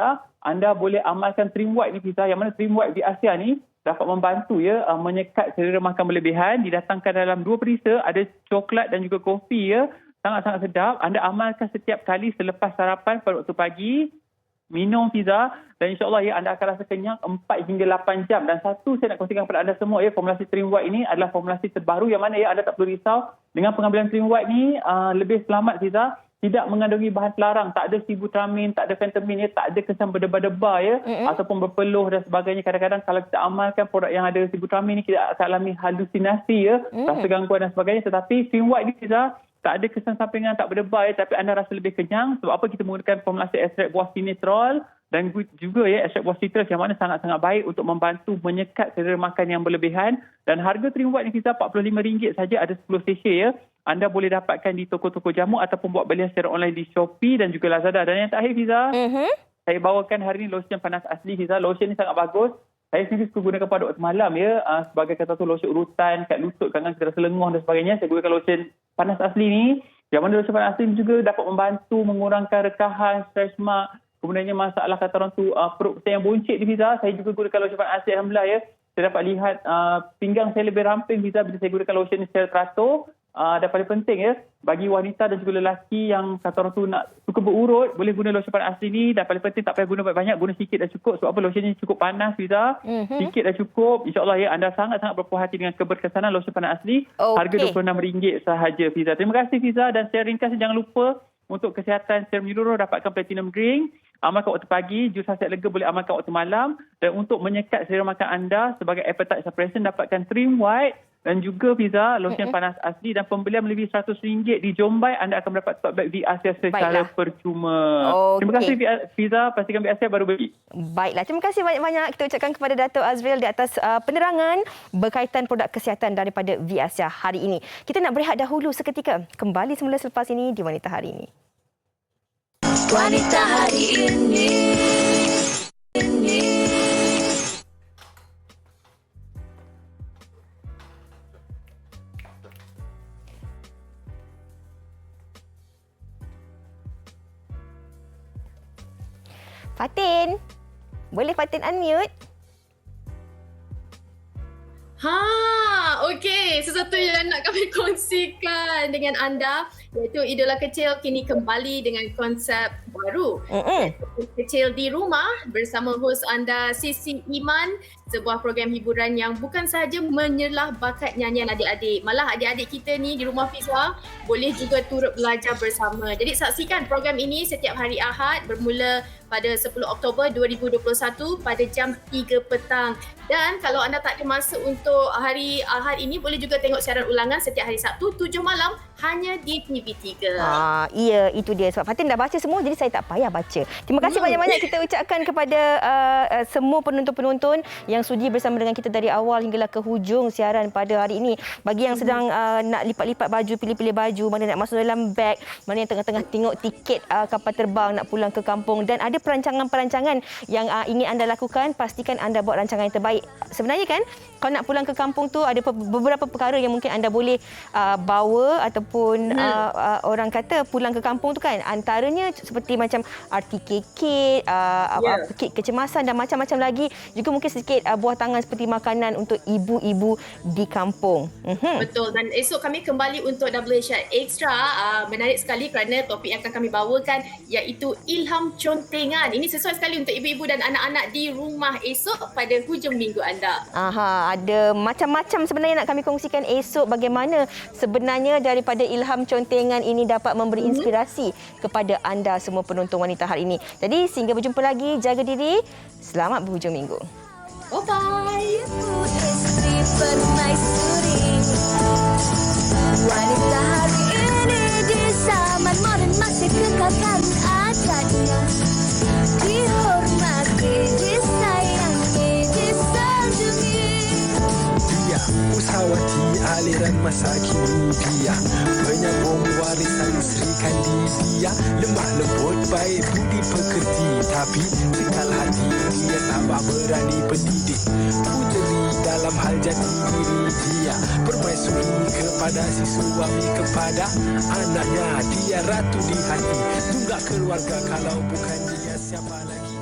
anda boleh amalkan Trim White ni Fiza, yang mana Trim White di Asia ni dapat membantu menyekat selera makan berlebihan. Didatangkan dalam 2 perisa, ada coklat dan juga kopi sangat-sangat sedap. Anda amalkan setiap kali selepas sarapan pada waktu pagi, minum Fiza, dan insyaAllah anda akan rasa kenyang 4 hingga 8 jam. Dan satu saya nak kongsikan kepada anda semua formulasi Trim White ini adalah formulasi terbaru yang mana anda tak perlu risau dengan pengambilan Trim White ni lebih selamat Fiza. Tidak mengandungi bahan pelarang, tak ada sibutramine, tak ada fentamin tak ada kesan berdebar-debar ataupun berpeluh dan sebagainya. Kadang-kadang kalau kita amalkan produk yang ada sibutramine ni kita akan alami halusinasi rasa gangguan dan sebagainya. Tetapi Trim White ni Fiza tak ada kesan sampingan, tak berdebar tapi anda rasa lebih kenyang. Sebab apa? Kita menggunakan formulasi ekstrak buah sinetrol dan juga ekstrak buah citrus yang mana sangat-sangat baik untuk membantu menyekat selera makan yang berlebihan. Dan harga Trim White ni Fiza RM45 saja, ada 10 sachet Anda boleh dapatkan di toko-toko jamu ataupun buat belian secara online di Shopee dan juga Lazada. Dan yang terakhir Fiza, saya bawakan hari ini lotion panas asli Fiza. Lotion ni sangat bagus. Saya sendiri suka gunakan pada waktu malam sebagai kata tu lotion urutan kat lutut, kadang kita rasa lenguh dan sebagainya. Saya gunakan lotion panas asli ni. Yang mana lotion panas asli ni juga dapat membantu mengurangkan rekahan, stretch mark. Kemudiannya masalah kata orang tu perut saya yang buncit ni Fiza. Saya juga gunakan lotion panas asli, alhamdulillah Saya dapat lihat pinggang saya lebih ramping Fiza bila saya gunakan lotion ni secara teratur. Dan paling penting bagi wanita dan juga lelaki yang kata orang tu nak suka berurut, boleh guna lotion panas asli ni. Dan paling penting tak payah guna banyak, guna sikit dah cukup. Sebab apa? Lotion ni cukup panas Fiza. Sikit dah cukup. InsyaAllah anda sangat-sangat berpuas hati dengan keberkesanan lotion panas asli. Harga RM26 sahaja Fiza. Terima kasih Fiza. Dan saya ringkas, jangan lupa untuk kesihatan secara menyeluruh dapatkan Platinum Drink. Amalkan waktu pagi, jus khasiat lega boleh amalkan waktu malam. Dan untuk menyekat selera makan anda sebagai appetite suppression, dapatkan Trim White dan juga Fiza lotion panas asli. Dan pembelian melebihi RM100 di Jombai, anda akan mendapat tote bag V-Asia secara percuma. Terima kasih Fiza, pastikan V-Asia baru beli. Baiklah, terima kasih banyak-banyak kita ucapkan kepada Dato' Azril di atas penerangan berkaitan produk kesihatan daripada V-Asia hari ini. Kita nak berehat dahulu seketika. Kembali semula selepas ini di Wanita Hari Ini. Wanita Hari Ini. Fatin, boleh Fatin unmute? Okey. Sesuatu yang nak kami kongsikan dengan anda iaitu Idola Kecil kini kembali dengan konsep baru. Kecil di Rumah bersama hos anda Sisi Iman, sebuah program hiburan yang bukan sahaja menyelah bakat nyanyian adik-adik, malah adik-adik kita ni di rumah Fiza boleh juga turut belajar bersama. Jadi saksikan program ini setiap hari Ahad bermula pada 10 Oktober 2021 pada jam 3 petang. Dan kalau anda tak ada masa untuk hari Ahad ini, boleh juga tengok siaran ulangan setiap hari Sabtu 7 malam hanya di TV3. Ya, itu dia. Sebab Fatin dah baca semua, jadi saya tak payah baca. Terima kasih banyak-banyak kita ucapkan kepada semua penonton-penonton yang sudi bersama dengan kita dari awal hinggalah ke hujung siaran pada hari ini. Bagi yang sedang nak lipat-lipat baju, pilih-pilih baju, mana nak masuk dalam beg, mana yang tengah-tengah tengok tiket kapal terbang nak pulang ke kampung, dan ada perancangan-perancangan yang ingin anda lakukan, pastikan anda buat rancangan yang terbaik. Sebenarnya kan, kalau nak pulang ke kampung tu ada beberapa perkara yang mungkin anda boleh bawa ataupun orang kata pulang ke kampung tu kan, antaranya seperti macam RTKK, kit kecemasan dan macam-macam lagi. Juga mungkin sedikit buah tangan seperti makanan untuk ibu-ibu di kampung. Betul, dan esok kami kembali untuk WHI Extra. Menarik sekali kerana topik yang akan kami bawakan iaitu ilham contengan. Ini sesuai sekali untuk ibu-ibu dan anak-anak di rumah esok pada hujung minggu anda. Ada macam-macam sebenarnya nak kami kongsikan esok, bagaimana sebenarnya daripada ilham contengan ini dapat memberi inspirasi kepada anda semua penonton wanita hari ini. Jadi sehingga berjumpa lagi, jaga diri, selamat berhujung minggu. Bye-bye. Wanita hari ini di zaman moden masih kekalkan adatnya. Dihormati, disayangi, disanjungi. Dia usahawati aliran masa kini dia, penyambung warisan Sri Kandidia. Lemah lembut baik budi pekerti, tapi sekal hati dia tambah berani pendidik. Puteri dalam hal jati diri dia, permaisuri kepada si suami, kepada anaknya. Dia ratu di hati, tunggak keluarga, kalau bukan dia siapa lagi.